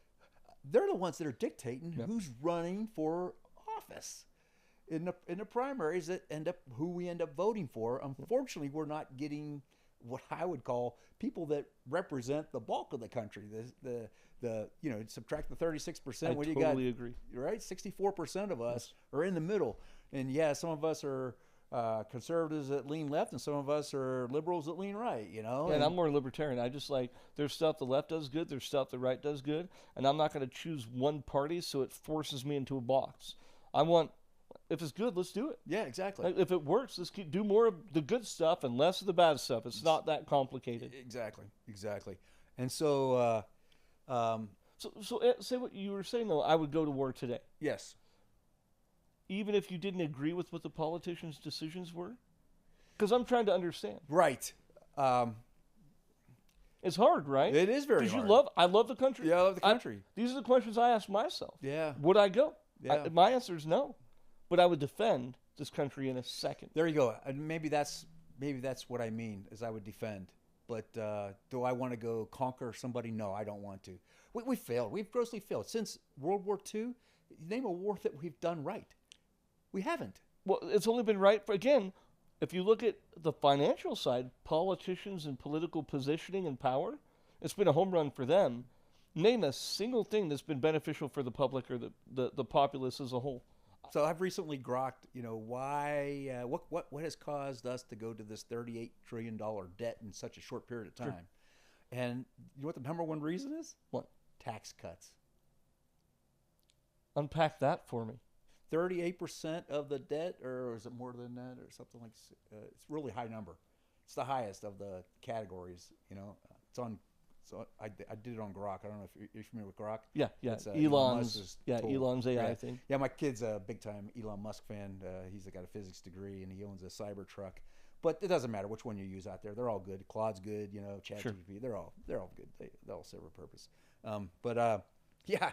They're the ones that are dictating who's running for office in the primaries that who we end up voting for. Unfortunately, we're not getting what I would call people that represent the bulk of the country. Subtract the 36%. I totally agree. Right, 64% of us are in the middle, and some of us are conservatives that lean left, and some of us are liberals that lean right. Yeah, and I'm more libertarian. I just like there's stuff the left does good, there's stuff the right does good, and I'm not going to choose one party so it forces me into a box. If it's good, let's do it. Yeah, exactly. If it works, let's do more of the good stuff and less of the bad stuff. It's not that complicated. Exactly. And so, so say what you were saying though. I would go to war today. Yes. Even if you didn't agree with what the politicians' decisions were, because I'm trying to understand. Right. It's hard, right? It is very hard. I love the country. Yeah, I love the country. These are the questions I ask myself. Yeah. Would I go? Yeah. My answer is no. But I would defend this country in a second. There you go. And maybe that's what I mean, is I would defend. But do I want to go conquer somebody? No, I don't want to. We failed. We've grossly failed. Since World War II, name a war that we've done right. We haven't. Well, it's only been right for, again, if you look at the financial side, politicians and political positioning and power, it's been a home run for them. Name a single thing that's been beneficial for the public or the populace as a whole. So I've recently grokked, why, what has caused us to go to this $38 trillion debt in such a short period of time? Sure. And you know what the number one reason is? What? Tax cuts. Unpack that for me. 38% of the debt, or is it more than that, or something like? It's a really high number. It's the highest of the categories. It's on. So I did it on Grok. I don't know if you're familiar with Grok. Yeah. It's, Elon's AI thing. Yeah, my kid's a big time Elon Musk fan. He's got a physics degree and he owns a cyber truck. But it doesn't matter which one you use out there. They're all good. Claude's good. ChatGPT. Sure. They're all good. They all serve a purpose. Yeah,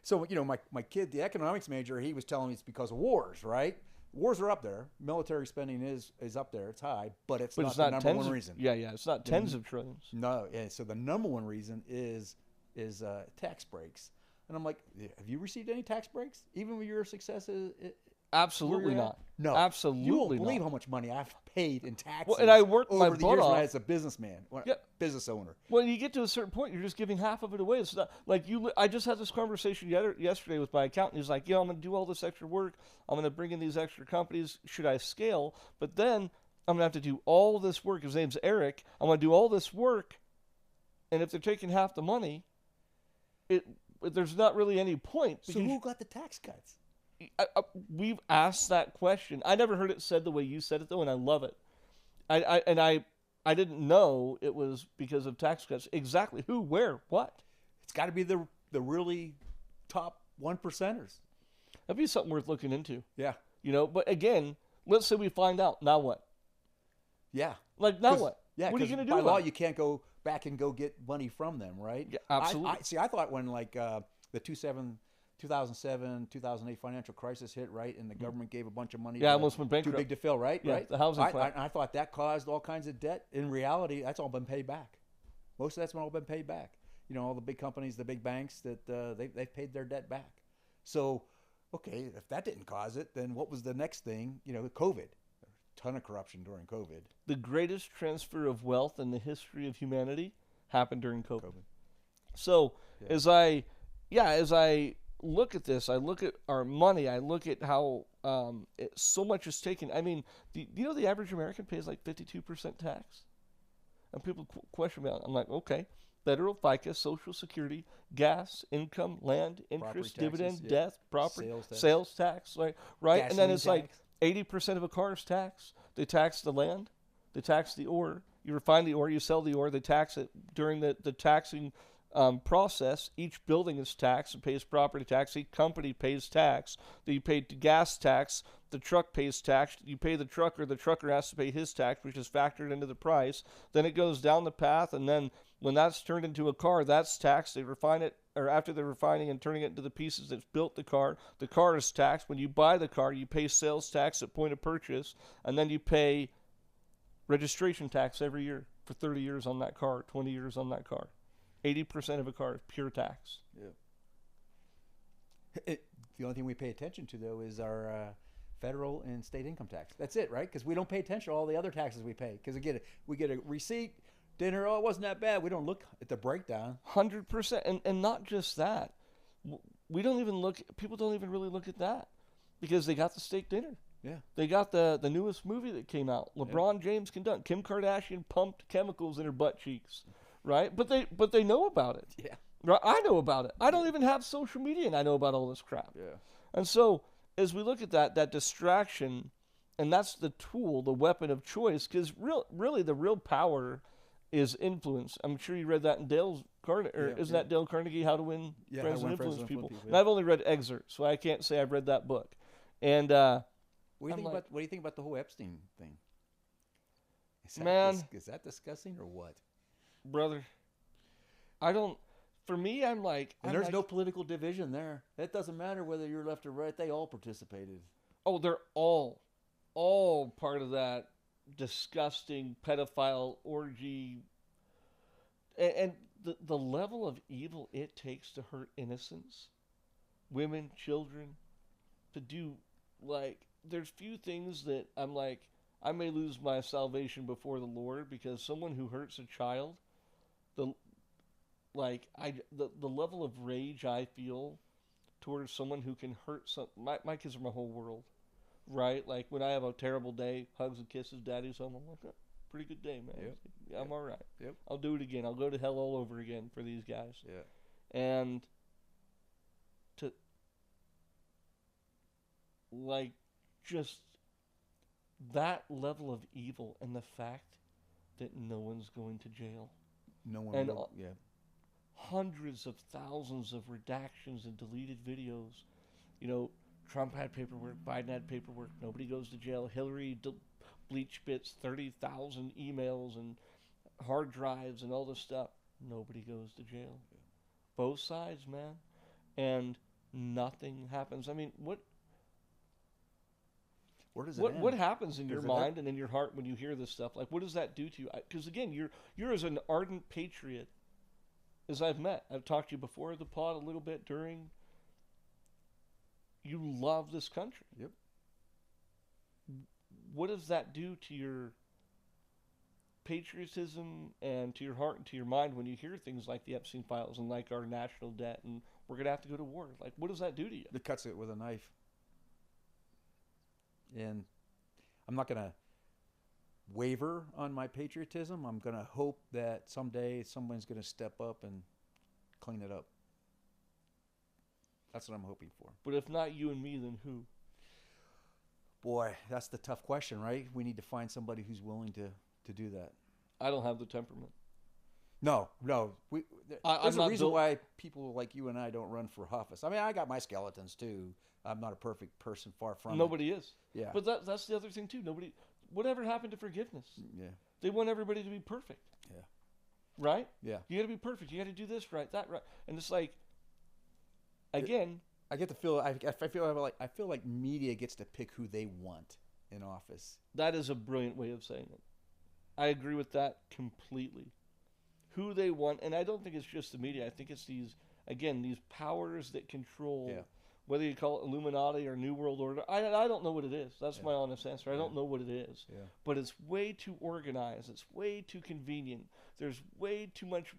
so my kid, the economics major, he was telling me it's because of wars, right? Wars are up there. Military spending is up there. It's high, but it's But not it's the not number tens one of, reason. yeah, it's not tens of trillions. No, yeah. So the number one reason is tax breaks, and I'm like, have you received any tax breaks, even with your successes? Absolutely you're at? not. No, Absolutely you won't believe not. how much money I've paid in taxes. Well, and I worked my over the butt years when I off. was a businessman, business owner. When you get to a certain point, you're just giving half of it away. It's not like you. I just had this conversation yesterday with my accountant. He's like, I'm going to do all this extra work. I'm going to bring in these extra companies. Should I scale? But then I'm going to have to do all this work. His name's Eric. I'm going to do all this work, and if they're taking half the money, there's not really any point. So who got the tax cuts? We've asked that question. I never heard it said the way you said it though, and I love it. I didn't know it was because of tax cuts. Exactly who, where, what? It's got to be the really top 1%ers. That'd be something worth looking into. Yeah. But again, let's say we find out. Now what? Yeah. Like now what? Yeah. What are you going to do? By law, it? you can't go back and go get money from them, right? Yeah, absolutely. I thought when the 2007, 2008 financial crisis hit, right, and the government gave a bunch of money. Yeah, almost went bankrupt. Too big to fail, right? Yeah, right. The housing crash. I thought that caused all kinds of debt. In reality, that's all been paid back. Most of that's all been paid back. All the big companies, the big banks, that they've paid their debt back. So, okay, if that didn't cause it, then what was the next thing? COVID. A ton of corruption during COVID. The greatest transfer of wealth in the history of humanity happened during COVID. So, as I look at this, I look at our money, I look at how so much is taken. I mean, do you know the average American pays like 52% tax? And people question me. I'm like, okay, federal, FICA, Social Security, gas, income, land, interest, dividend, death, property, sales tax, right? Gasoline and then it's tax. like 80% of a car is taxed. They tax the land, they tax the ore. You refine the ore, you sell the ore, they tax it during the taxing process. Each building is taxed and pays property tax. Each company pays tax. You pay gas tax. The truck pays tax. You pay the trucker. The trucker has to pay his tax, which is factored into the price. Then it goes down the path, and then when that's turned into a car, that's taxed. They refine it, or after they're refining and turning it into the pieces that's built the car is taxed. When you buy the car, you pay sales tax at point of purchase, and then you pay registration tax every year for 30 years on that car, 20 years on that car. 80% of a car is pure tax. Yeah. The only thing we pay attention to, though, is our federal and state income tax. That's it, right? Because we don't pay attention to all the other taxes we pay. Because we get a receipt, dinner, it wasn't that bad. We don't look at the breakdown. 100%. And not just that. We don't even people don't even really look at that. Because they got the steak dinner. Yeah. They got the newest movie that came out. LeBron James conducted. Kim Kardashian pumped chemicals in her butt cheeks. Right? But they know about it. Yeah. Right? I know about it. I don't even have social media, and I know about all this crap. Yeah. And so, as we look at that distraction, and that's the tool, the weapon of choice, because really the real power is influence. I'm sure you read that in Dale Carnegie, isn't that Dale Carnegie, How to Win Friends and Influence People? And I've only read excerpts, so I can't say I've read that book. And what do you think about the whole Epstein thing? Is that disgusting or what? Brother, for me, I'm like... And there's no political division there. It doesn't matter whether you're left or right. They all participated. Oh, they're all part of that disgusting pedophile orgy. And the level of evil it takes to hurt innocents, women, children, to do, like... There's few things that I'm like, I may lose my salvation before the Lord, because someone who hurts a child... The level of rage I feel towards someone who can hurt my kids are my whole world, right? Like when I have a terrible day, hugs and kisses, daddy's home, I'm like, oh, pretty good day, man. Yep. I'm all right. Yep. I'll do it again. I'll go to hell all over again for these guys. Yeah. And to just that level of evil, and the fact that no one's going to jail. No one. And hundreds of thousands of redactions and deleted videos. Trump had paperwork, Biden had paperwork, nobody goes to jail. Hillary bleach bits 30,000 emails and hard drives and all this stuff. Nobody goes to jail. Both sides, man. and nothing happens. I mean, Where does it what end? what happens in your Does it mind and in your heart when you hear this stuff? Like, what does that do to you? Because again, you're as an ardent patriot as I've met. I've talked to you before the pod a little bit during. You love this country. Yep. What does that do to your patriotism and to your heart and to your mind when you hear things like the Epstein files and like our national debt and we're going to have to go to war? Like, what does that do to you? It cuts it with a knife. And I'm not going to waver on my patriotism. I'm going to hope that someday someone's going to step up and clean it up. That's what I'm hoping for. But if not you and me, then who? Boy, that's the tough question, right? We need to find somebody who's willing to do that. I don't have the temperament. No. There's I'm a not reason built- why people like you and I don't run for office. I mean, I got my skeletons too. I'm not a perfect person, far from it. Nobody is. Yeah. But that's the other thing too. Nobody. Whatever happened to forgiveness? Yeah. They want everybody to be perfect. Yeah. Right? Yeah. You got to be perfect. You got to do this right, that right, and it's like, again, I get the feel. I feel like media gets to pick who they want in office. that is a brilliant way of saying it. I agree with that completely. Who they want, and I don't think it's just the media. I think it's these powers that control. Yeah. Whether you call it Illuminati or New World Order, I don't know what it is. That's my honest answer. I don't know what it is. Yeah. But it's way too organized. It's way too convenient. There's way too much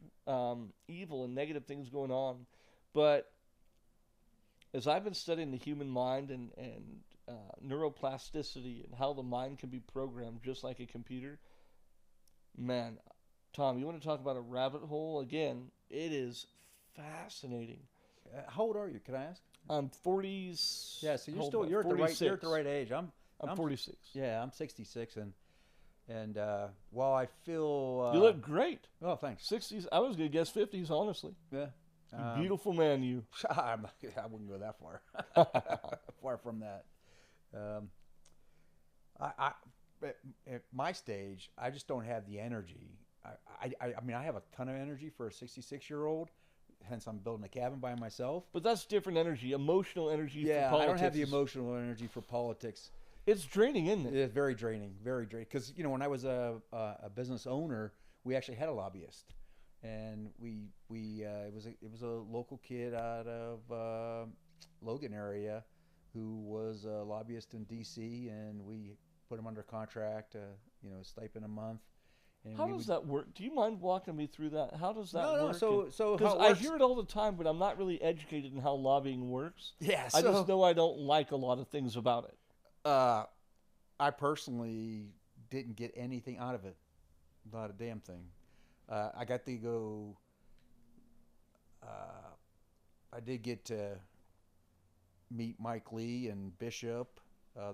evil and negative things going on. But as I've been studying the human mind and neuroplasticity and how the mind can be programmed just like a computer, man, Tom, you want to talk about a rabbit hole? Again, it is fascinating. How old are you? Can I ask? I'm 40. Yeah, so hold you're on, at the right age. I'm 46. Yeah, I'm 66, and while I feel You look great. oh, thanks. 60s. I was gonna guess 50s. Honestly, Yeah, you beautiful man. You. I wouldn't go that far. Far from that. At my stage, I just don't have the energy. I mean, I have a ton of energy for a 66-year-old. Hence, I'm building a cabin by myself. But that's different energy, emotional energy. Yeah, for politics. I don't have the emotional energy for politics. It's draining, isn't it? It's very draining, very draining. Because when I was a business owner, we actually had a lobbyist, and it was a local kid out of Logan area who was a lobbyist in D.C. and we put him under contract, stipend a month. And How does that work? Do you mind walking me through that? How does that work? So Because how it I works- hear it all the time, but I'm not really educated in how lobbying works. Yeah, I just know I don't like a lot of things about it. I personally didn't get anything out of it, not a damn thing. I got to go. I did get to meet Mike Lee and Bishop.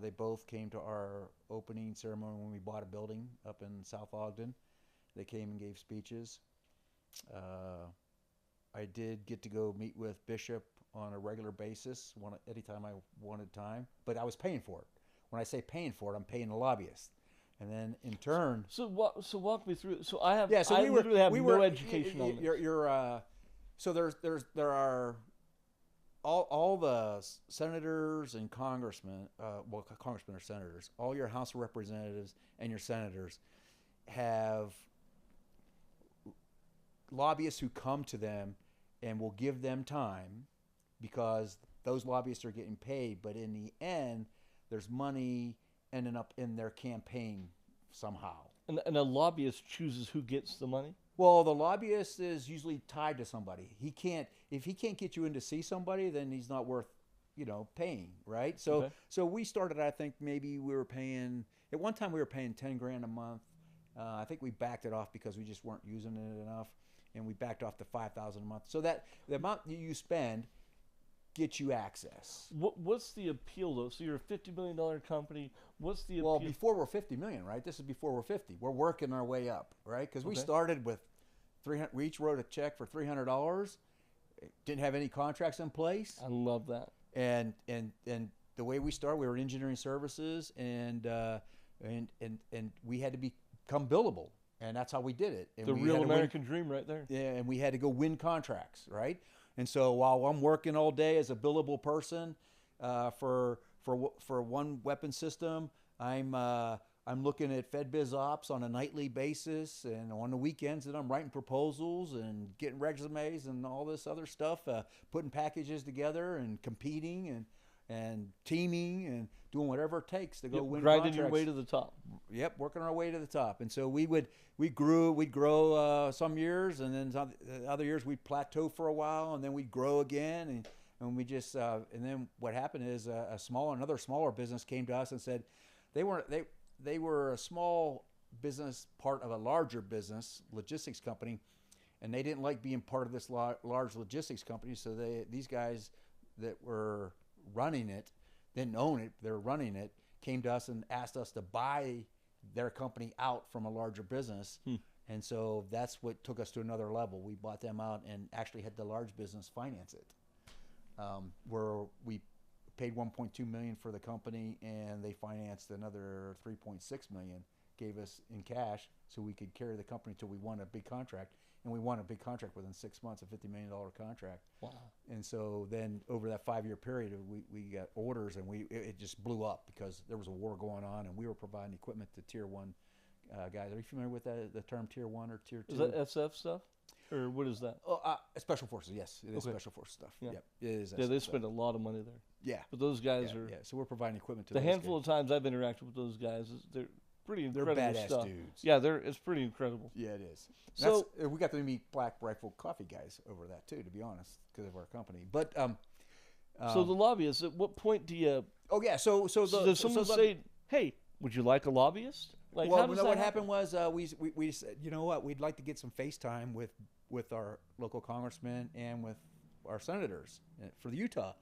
They both came to our opening ceremony when we bought a building up in South Ogden. They came and gave speeches. I did get to go meet with Bishop on a regular basis, anytime I wanted time, but I was paying for it. When I say paying for it, I'm paying the lobbyist. And then in turn, So walk me through. So I have. yeah. So I we literally have we no were, education on this. So there are all the senators and congressmen. Congressmen or senators. All your House of Representatives and your senators have lobbyists who come to them and will give them time because those lobbyists are getting paid. But in the end, there's money ending up in their campaign somehow. And a lobbyist chooses who gets the money. Well, the lobbyist is usually tied to somebody. If he can't get you in to see somebody, then he's not worth, paying, right? So Okay. so we started. I think maybe we were paying at one time we were paying $10,000 a month. I think we backed it off because we just weren't using it enough, and we backed off to $5,000 a month. So that the amount that you spend gets you access. What's the appeal though? So you're a $50 million company. What's the Well, appeal? before we're 50 million, right? This is before we're 50. We're working our way up, right? Because we Okay. started with 300. We each wrote a check for $300. Didn't have any contracts in place, I love that. and the way we started, we were in engineering services, and we had to become billable, and that's how we did it. And The we real had to win- American dream, right there. yeah, and we had to go win contracts, right? And so while I'm working all day as a billable person for one weapon system, I'm looking at FedBiz Ops on a nightly basis, and on the weekends, and I'm writing proposals and getting resumes and all this other stuff, putting packages together and competing and teaming and doing whatever it takes to go win grinding contracts. your way to the top. Yep, working our way to the top. And so we'd grow some years, and then some other years we'd plateau for a while, and then we'd grow again, and we just and then what happened is another smaller business came to us and said they were a small business, part of a larger business, logistics company, and they didn't like being part of this large logistics company. So these guys that were running it, didn't own it, they were running it, came to us and asked us to buy their company out from a larger business. And so that's what took us to another level. We bought them out and actually had the large business finance it, where we paid $1.2 million for the company, and they financed another $3.6 million, gave us in cash so we could carry the company until we won a big contract. And we won a big contract within 6 months, a $50 million contract. Wow. And so then over that 5-year period, we got orders, and it just blew up because there was a war going on, and we were providing equipment to Tier 1 guys. Are you familiar with the term Tier 1 or Tier 2? Is that SF stuff? Or what is that? Special Forces, yes. It is Okay. Special Forces stuff. Yeah. Yep, it is. Yeah, they SF spend a stuff. lot of money there. Yeah. But those guys are... Yeah, so we're providing equipment to The those handful guys. of times I've interacted with those guys, they're pretty They're incredible badass stuff. dudes. Yeah, it's pretty incredible. Yeah, it is. So we got to meet Black Rifle Coffee guys over that too, to be honest, because of our company. But so the lobbyists, at what point do you... oh yeah, so does someone say, hey, would you like a lobbyist? Like, well, how does that what happen? happened was we said, you know what, we'd like to get some FaceTime with our local congressmen and with our senators for the Utah.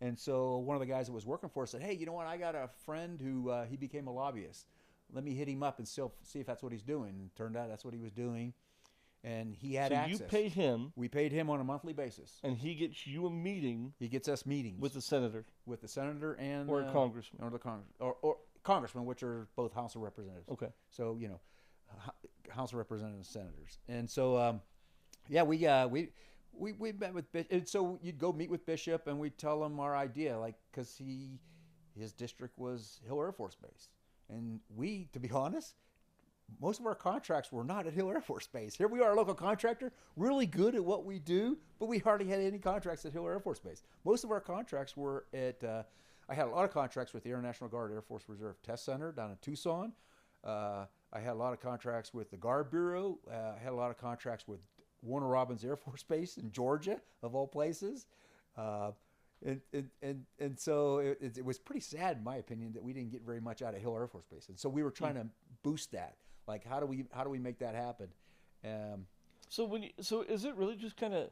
And so one of the guys that was working for us said, hey, you know what, I got a friend who he became a lobbyist. Let me hit him up and see if that's what he's doing. And it turned out that's what he was doing. And he had access. So you pay him. We paid him on a monthly basis. And he gets you a meeting. He gets us meetings. With the senator. With the senator and... Or a congressman. Or the or congressmen, which are both House of Representatives. Okay. So, you know, House of Representatives and senators. And so, yeah, we met with Bishop. And so you'd go meet with Bishop, and we'd tell him our idea, like, because his district was Hill Air Force Base. And we, to be honest, most of our contracts were not at Hill Air Force Base. Here we are, a local contractor, really good at what we do, but we hardly had any contracts at Hill Air Force Base. Most of our contracts were at, I had a lot of contracts with the Air National Guard Air Force Reserve Test Center down in Tucson. I had a lot of contracts with the Guard Bureau. I had a lot of contracts with Warner Robins Air Force Base in Georgia, of all places. And so it was pretty sad, in my opinion, that we didn't get very much out of Hill Air Force Base. And so we were trying to boost that. Like, how do we make that happen? So is it really just kind of,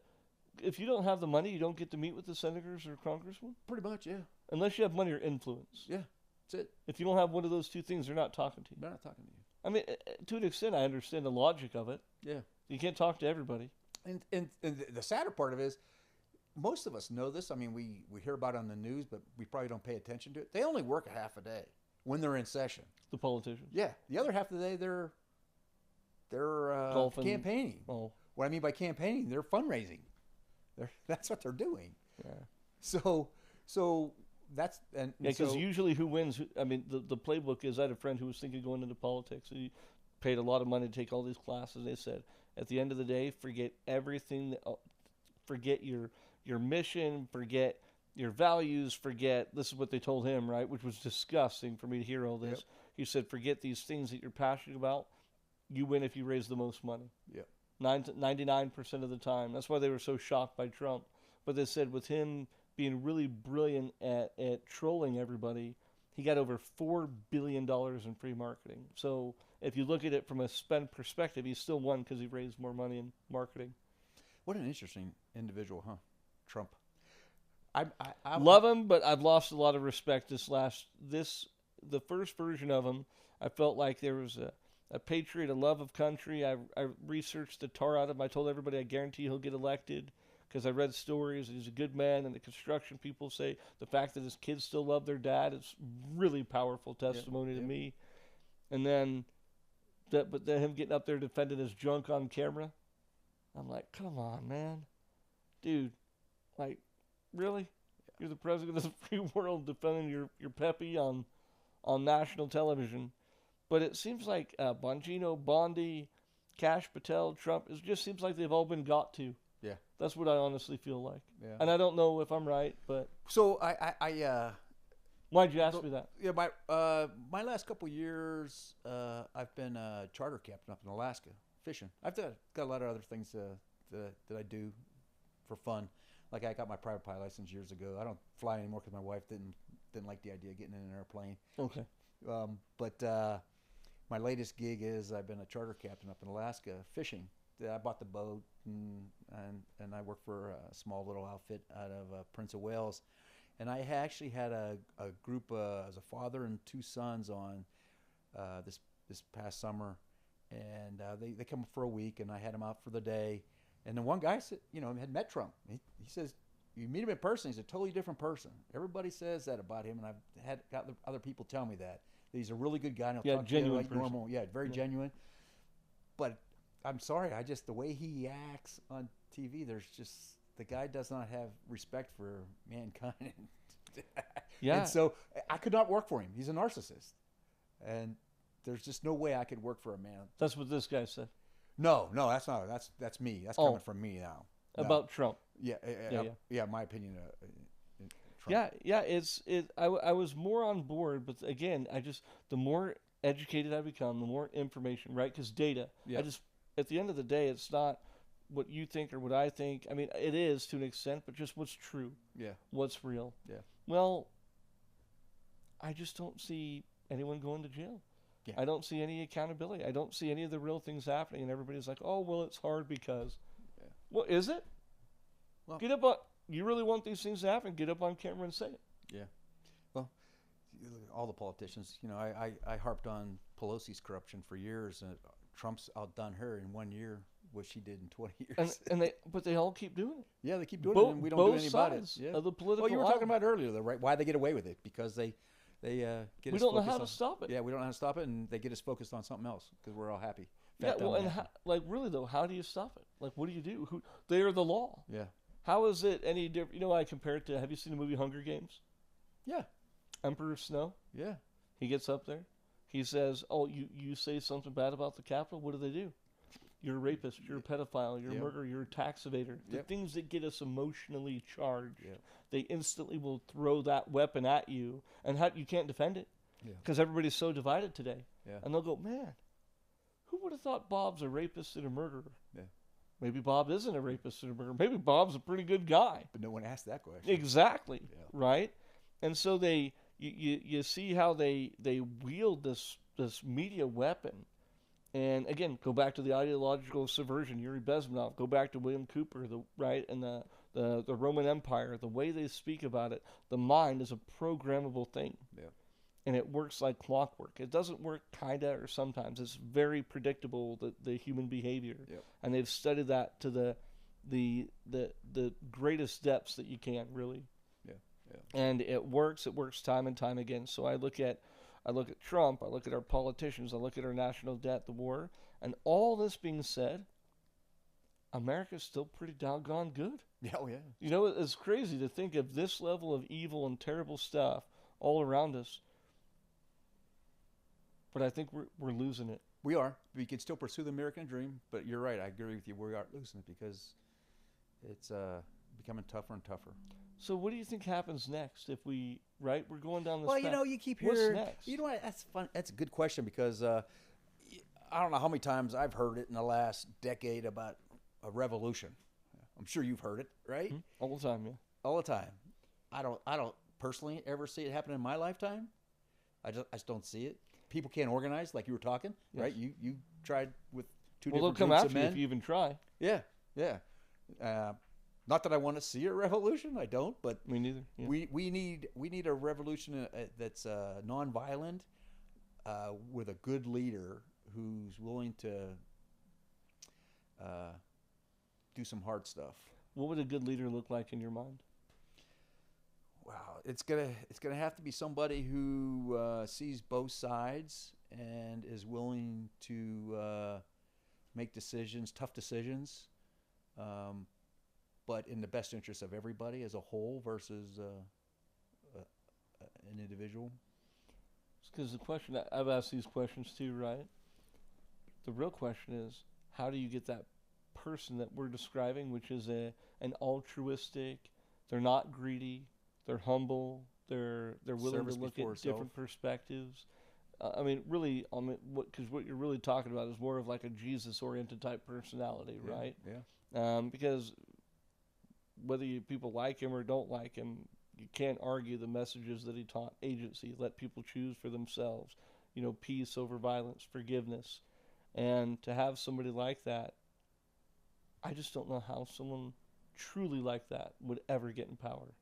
if you don't have the money, you don't get to meet with the senators or congressmen? Pretty much, yeah. Unless you have money or influence. Yeah, that's it. If you don't have one of those two things, they're not talking to you. They're not talking to you. I mean, to an extent, I understand the logic of it. Yeah. You can't talk to everybody. And the sadder part of it is, most of us know this. I mean, we hear about it on the news, but we probably don't pay attention to it. They only work a half a day when they're in session. The politicians. Yeah. The other half of the day, they're Golfing. campaigning. Oh. What I mean by campaigning, they're fundraising. That's what they're doing. Yeah. So that's and yeah, because so, usually who wins? I mean, the playbook is I had a friend who was thinking of going into politics. He paid a lot of money to take all these classes. They said at the end of the day, forget everything. Forget your mission. Forget your values. Forget this is what they told him, right? Which was disgusting for me to hear all this. Yep. He said, forget these things that you're passionate about. You win if you raise the most money. Yeah. 99% of the time. That's why they were so shocked by Trump. But they said with him being really brilliant at trolling everybody, he got over $4 billion in free marketing. So if you look at it from a spend perspective, he still won because he raised more money in marketing. What an interesting individual, huh? Trump. I love him, but I've lost a lot of respect the first version of him. I felt like there was a patriot, a love of country. I researched the tar out of him. I told everybody I guarantee he'll get elected because I read stories. He's a good man, and the construction people say the fact that his kids still love their dad is really powerful testimony to me. And then, but then him getting up there defending his junk on camera, I'm like, come on, man, dude. Like, really? You're the president of the free world defending your Pepe on national television. But it seems like Bongino, Bondi, Cash Patel, Trump, it just seems like they've all been got to. Yeah. That's what I honestly feel like. Yeah. And I don't know if I'm right, but So why'd you ask me that? yeah, my last couple years, I've been a charter captain up in Alaska fishing. I've got a lot of other things that I do for fun. Like I got my private pilot license years ago. I don't fly anymore because my wife didn't like the idea of getting in an airplane. Okay. But my latest gig is I've been a charter captain up in Alaska fishing. I bought the boat and I work for a small little outfit out of Prince of Wales. And I actually had a group as a father and two sons on this past summer, and they come for a week, and I had them out for the day. And then one guy said, had met Trump. He says, you meet him in person, he's a totally different person. Everybody says that about him, and I've got other people tell me that he's a really good guy. And he'll talk genuine to you like normal. Yeah, very genuine. But I'm sorry, the way he acts on TV, the guy does not have respect for mankind. Yeah. And so I could not work for him. He's a narcissist. And there's just no way I could work for a man. That's what this guy said. No, that's not. That's me. That's coming from me now. About Trump. Yeah, my opinion. Trump. Yeah. I was more on board, but again, the more educated I become, the more information, right? Because data. Yeah. At the end of the day, it's not what you think or what I think. I mean, it is to an extent, but just what's true. Yeah. What's real. Yeah. Well, I just don't see anyone going to jail. Yeah. I don't see any accountability. I don't see any of the real things happening, and everybody's like, "Oh, well, it's hard because." Yeah. Well, is it? Well, get up on. You really want these things to happen? Get up on camera and say it. Yeah. Well, all the politicians. I harped on Pelosi's corruption for years, and Trump's outdone her in 1 year what she did in 20 years. But they all keep doing it. Yeah, they keep doing it, and we don't do anything about it. Yeah. Of the political. Well, you were talking about earlier, though, right? Why they get away with it? Because they get us focused. We don't know how to stop it. Yeah, we don't know how to stop it, and they get us focused on something else because we're all happy. Yeah, well, and really though, how do you stop it? Like, what do you do? They are the law. Yeah. How is it any different? I compare it to. Have you seen the movie Hunger Games? Yeah. Emperor Snow. Yeah. He gets up there. He says, "Oh, you say something bad about the Capitol. What do? You're a rapist. You're a pedophile. You're a murderer. You're a tax evader. The things that get us emotionally charged, they instantly will throw that weapon at you, and you can't defend it because everybody's so divided today. Yeah. And they'll go, man, who would have thought Bob's a rapist and a murderer? Yeah. Maybe Bob isn't a rapist and a murderer. Maybe Bob's a pretty good guy. But no one asked that question. Exactly. Yeah. Right? And so you see how they wield this media weapon. And again, go back to the ideological subversion, Yuri Bezmenov, go back to William Cooper, and the Roman Empire, the way they speak about it, the mind is a programmable thing. Yeah. And it works like clockwork. It doesn't work kinda or sometimes. It's very predictable, the human behavior. Yep. And they've studied that to the greatest depths that you can, really. Yeah. And it works time and time again. So I look at Trump, I look at our politicians, I look at our national debt, the war, and all this being said, America's still pretty doggone good. Yeah, oh yeah. It's crazy to think of this level of evil and terrible stuff all around us. But I think we're losing it. We are. We can still pursue the American dream, but you're right. I agree with you. We are losing it because it's becoming tougher and tougher. So what do you think happens next if we're going down this path? Well, you keep hearing. What's next? You know what? That's fun. That's a good question because I don't know how many times I've heard it in the last decade about a revolution. I'm sure you've heard it, right? Mm-hmm. All the time, yeah. All the time. I don't personally ever see it happen in my lifetime. I just don't see it. People can't organize like you were talking, right? You tried with two different groups of men. Well, they'll come after you if you even try. Yeah. Not that I want to see a revolution. I don't, but me neither. Yeah. We need a revolution that's nonviolent, with a good leader who's willing to do some hard stuff. What would a good leader look like in your mind? Wow, it's gonna have to be somebody who sees both sides and is willing to make decisions, tough decisions, but in the best interest of everybody as a whole versus an individual. Because the question I've asked these questions too, right? The real question is, how do you get that person that we're describing, which is an altruistic, they're not greedy, they're humble, they're willing Service to look before at self. different perspectives. I mean, really, because what you're really talking about is more of like a Jesus-oriented type personality, Yeah, right? Yeah. Because whether people like him or don't like him, you can't argue the messages that he taught: agency, let people choose for themselves, peace over violence, forgiveness. And to have somebody like that, I just don't know how someone truly like that would ever get in power.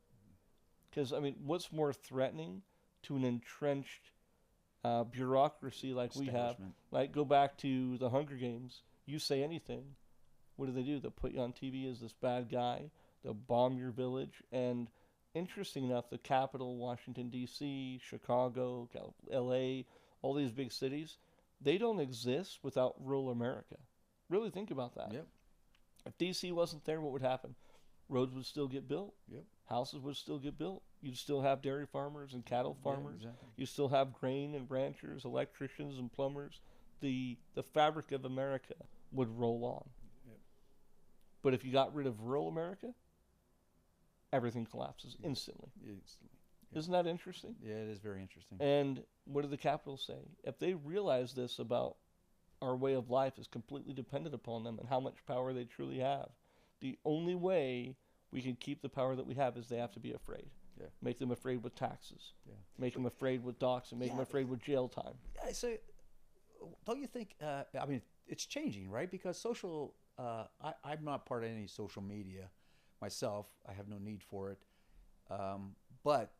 Because, I mean, what's more threatening to an entrenched bureaucracy like we have? Establishment. Like, go back to the Hunger Games. You say anything, what do? They'll put you on TV as this bad guy. They'll bomb your village. And interesting enough, the capital, Washington, D.C., Chicago, L.A., all these big cities, they don't exist without rural America. Really think about that. Yep. If D.C. wasn't there, what would happen? Roads would still get built. Yep. Houses would still get built. You'd still have dairy farmers and cattle farmers. Yeah, exactly. You still have grain and ranchers, electricians and plumbers. The fabric of America would roll on. Yep. But if you got rid of rural America, everything collapses instantly. Instantly. Isn't that interesting? Yeah, it is very interesting. And what do the capitals say? If they realize this about our way of life is completely dependent upon them and how much power they truly have, the only way we can keep the power that we have is they have to be afraid. Yeah. Make them afraid with taxes. Yeah. Make them afraid with docs, and make them afraid with jail time. So, don't you think? I mean, it's changing, right? Because social. I'm not part of any social media myself. I have no need for it. But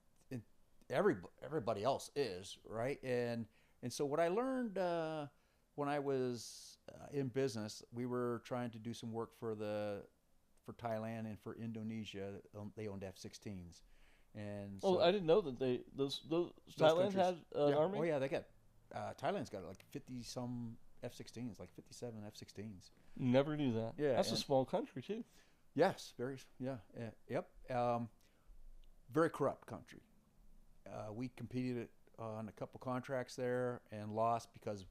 everybody else is, right? And so what I learned when I was in business, we were trying to do some work for Thailand and for Indonesia. They owned F-16s, and so, I didn't know that those Thailand had an army. Oh yeah, they got Thailand's got like 50 some F-16s, like 57 F-16s. Never knew that. Yeah, That's a small country too. Yes, yep. Very corrupt country. We competed on a couple contracts there and lost because,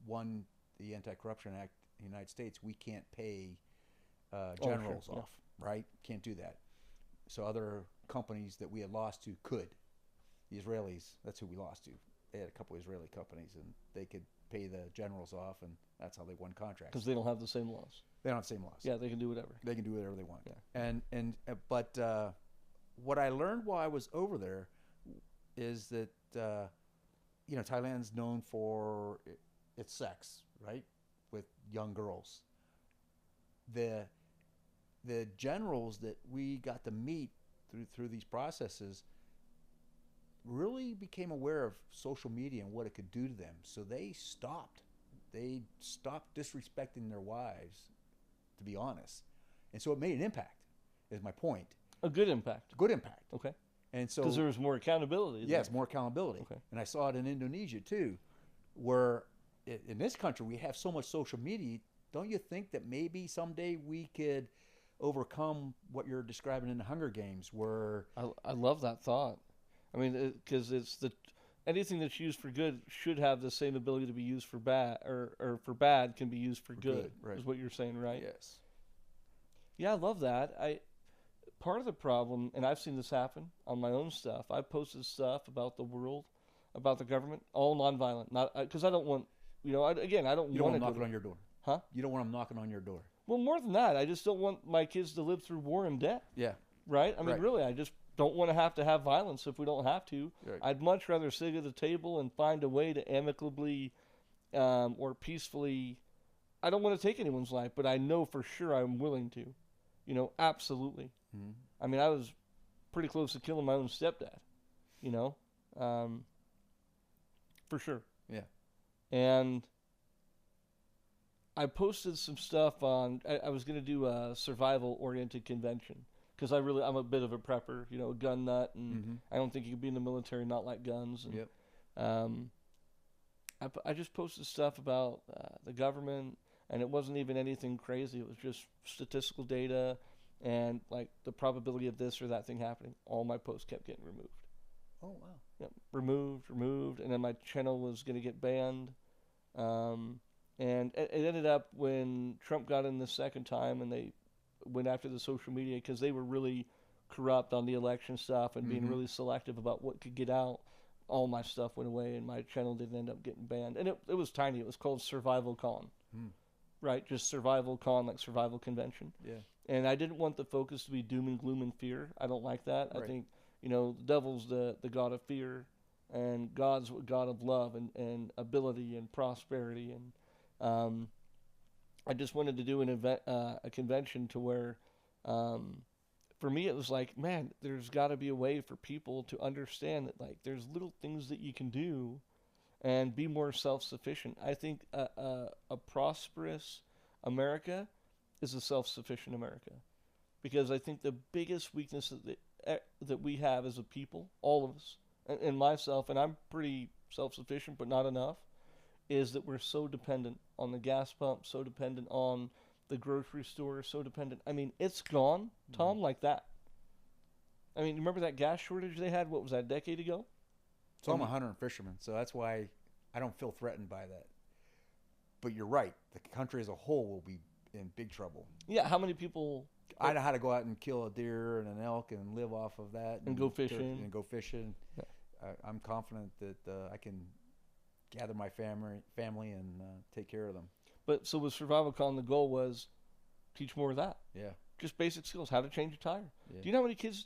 one, the Anti-Corruption Act in the United States, we can't pay generals sure, yeah. off, right? Can't do that. So other companies that we had lost to could. The Israelis, that's who we lost to. They had a couple Israeli companies, and they could pay the generals off, and that's how they won contracts. Because they don't have the same laws. They don't have the same laws. Yeah, they can do whatever. They can do whatever they want. Yeah. But what I learned while I was over there is that Thailand's known for its sex, right, with young girls. The generals that we got to meet through these processes really became aware of social media and what it could do to them. So they stopped disrespecting their wives, to be honest. And so it made an impact, is my point. A good impact. Good impact. Okay. And so, because there was more accountability. Yes, more accountability. Okay. And I saw it in Indonesia too, where in this country we have so much social media. Don't you think that maybe someday we could overcome what you're describing in the Hunger Games, where I love that thought. I mean, because anything that's used for good should have the same ability to be used for bad, or for bad can be used for good. right. Is what you're saying, right? Yes. Yeah, I love that. Part of the problem, and I've seen this happen on my own stuff. I've posted stuff about the world, about the government, all nonviolent. Not because I don't want, I don't You don't want want to them knocking on your door. Huh? You don't want them knocking on your door. Well, more than that, I just don't want my kids to live through war and death. Yeah. Right? I mean, Right. really, I just don't want to have violence if we don't have to. Right. I'd much rather sit at the table and find a way to amicably or peacefully. I don't want to take anyone's life, but I know for sure I'm willing to. Absolutely. Mm-hmm. I mean, I was pretty close to killing my own stepdad, for sure. Yeah. And I posted some stuff on, I was going to do a survival-oriented convention because I'm a bit of a prepper, a gun nut, and I don't think you can be in the military and not like guns. And, Yep. I just posted stuff about the government, and it wasn't even anything crazy. It was just statistical data, and like the probability of this or that thing happening, all my posts kept getting removed. Oh wow. Yep, removed, and then my channel was going to get banned. Um, and it ended up when Trump got in the second time, and they went after the social media because they were really corrupt on the election stuff and being really selective about what could get out. All my stuff went away, and my channel didn't end up getting banned. And it was tiny. It was called Survival Con, right? Just Survival Con, like Survival Convention. Yeah. And I didn't want the focus to be doom and gloom and fear. I don't like that. Right. I think, the devil's the god of fear, and God's a god of love and ability and prosperity. And I just wanted to do an event, a convention to where, for me, it was like, man, there's got to be a way for people to understand that, like, there's little things that you can do and be more self-sufficient. I think a prosperous America is a self-sufficient America, because I think the biggest weakness that we have as a people, all of us, and myself, and I'm pretty self-sufficient, but not enough, is that we're so dependent on the gas pump, so dependent on the grocery store, so dependent. I mean, it's gone, Tom, like that. I mean, remember that gas shortage they had? What was that, a decade ago? So I'm a hunter and fisherman, so that's why I don't feel threatened by that. But you're right. The country as a whole will be in big trouble. Yeah, how many people... I know how to go out and kill a deer and an elk and live off of that. And go fishing. And go fishing. Yeah. I'm confident that I can gather my family and take care of them. But so with Survival Con, the goal was teach more of that. Yeah. Just basic skills, how to change a tire. Yeah. Do you know how many kids...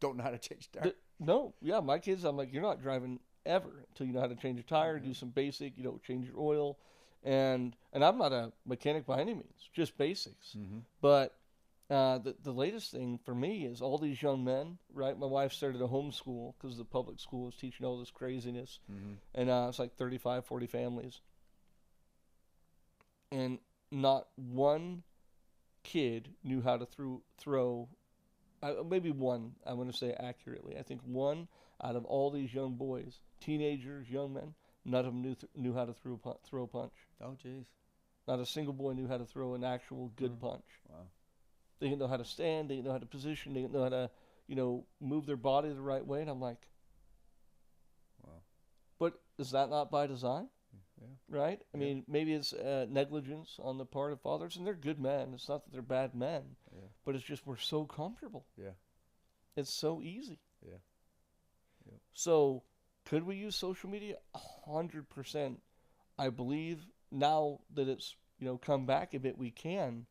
Don't know how to change a tire? No. Yeah, my kids, I'm like, you're not driving ever until you know how to change a tire, do some basic, change your oil. And I'm not a mechanic by any means, just basics. But the latest thing for me is all these young men, right? My wife started a homeschool because the public school was teaching all this craziness. And it's like 35, 40 families. And not one kid knew how to throw maybe one, I want to say accurately. I think one out of all these young boys, teenagers, young men, none of them knew how to throw a punch. Oh, jeez. Not a single boy knew how to throw an actual good punch. Wow. They didn't know how to stand. They didn't know how to position. They didn't know how to, move their body the right way. And I'm like, wow. But is that not by design? Yeah. Right? I mean, maybe it's negligence on the part of fathers, and they're good men. It's not that they're bad men, but it's just we're so comfortable. Yeah. It's so easy. Yeah. Yep. So could we use social media? 100%. I believe now that it's, come back a bit, we can.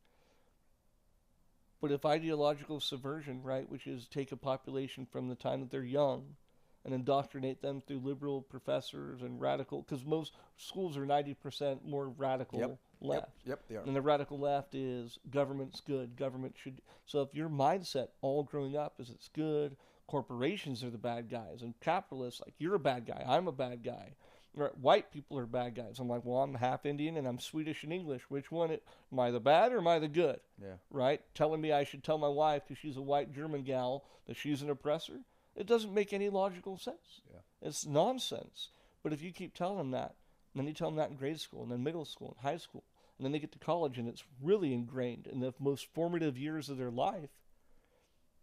But if ideological subversion, right, which is take a population from the time that they're young and indoctrinate them through liberal professors and radical, because most schools are 90% more radical left. Yep, they are. And the radical left is government's good, government should. So if your mindset all growing up is it's good, corporations are the bad guys, and capitalists, like, you're a bad guy, I'm a bad guy. Right, white people are bad guys. I'm like, well, I'm half Indian and I'm Swedish and English. Which one? Am I the bad or am I the good? Yeah. Right? Telling me I should tell my wife because she's a white German gal that she's an oppressor. It doesn't make any logical sense. Yeah. It's nonsense. But if you keep telling them that, and then you tell them that in grade school, and then middle school, and high school, and then they get to college, and it's really ingrained in the most formative years of their life,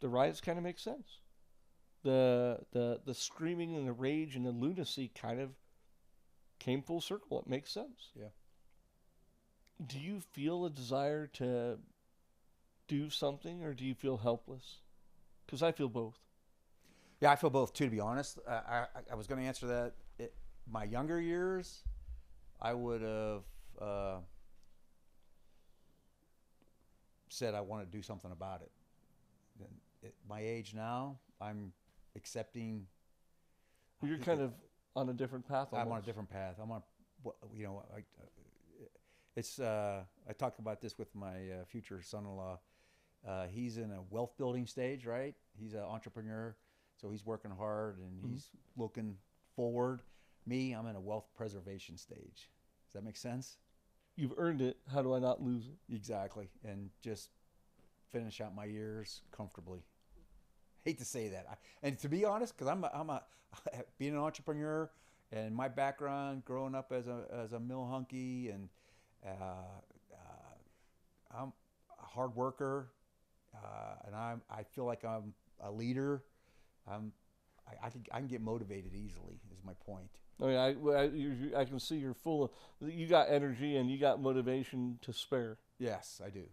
the riots kind of make sense. The screaming and the rage and the lunacy kind of came full circle. It makes sense. Yeah. Do you feel a desire to do something, or do you feel helpless? Because I feel both. Yeah, I feel both too, to be honest. I was going to answer that. My younger years, I would have said I want to do something about it. At my age now, I'm accepting. You're kind of on a different path. Almost. I'm on a different path. I'm on, I talked about this with my future son-in-law. He's in a wealth building stage, right? He's an entrepreneur, so he's working hard and he's looking forward. Me, I'm in a wealth preservation stage. Does that make sense? You've earned it. How do I not lose it? Exactly, and just finish out my years comfortably. Hate to say that, and to be honest, because I'm a being an entrepreneur and my background, growing up as a mill hunky, and I'm a hard worker, and I feel like I'm a leader. I can get motivated easily. Is my point. I mean, I can see you're full of, you got energy and you got motivation to spare. Yes, I do,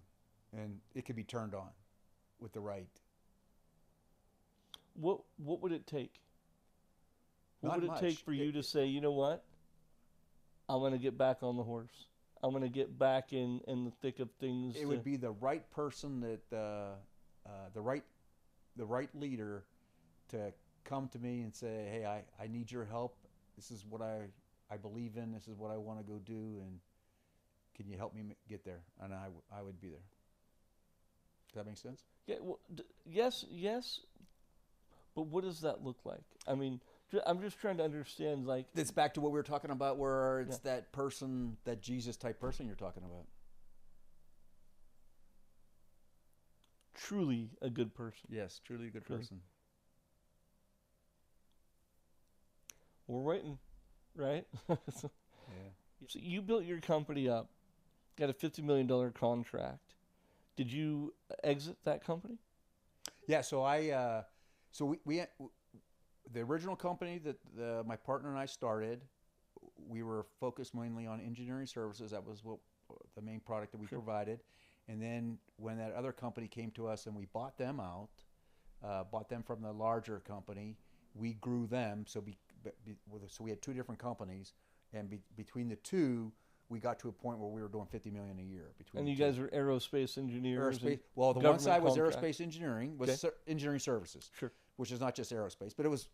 and it can be turned on with the right. What would it take? What Not would it much. take for you to say, you know what? I'm going to get back on the horse. I'm going to get back in the thick of things. It would be the right person that the right leader to come to me and say, hey, I need your help. This is what I believe in. This is what I want to go do, and can you help me get there? And I would be there. Does that make sense? Yeah. Well, yes. But what does that look like? I mean, I'm just trying to understand. Like, It's back to what we were talking about, where it's that person, that Jesus type person you're talking about. truly a good person. Yes, truly a good person. We're waiting, right? Yeah. So you built your company up, got a $50 million contract. Did you exit that company? Yeah. So we the original company that my partner and I started, we were focused mainly on engineering services. That was what the main product that we provided. And then when that other company came to us and we bought them out, bought them from the larger company, we grew them. So we had two different companies, and between the two, we got to a point where we were doing $50 million a year. And you guys are aerospace engineers. Well, the one side was contract. aerospace engineering, was engineering services, Sure. which is not just aerospace, but it was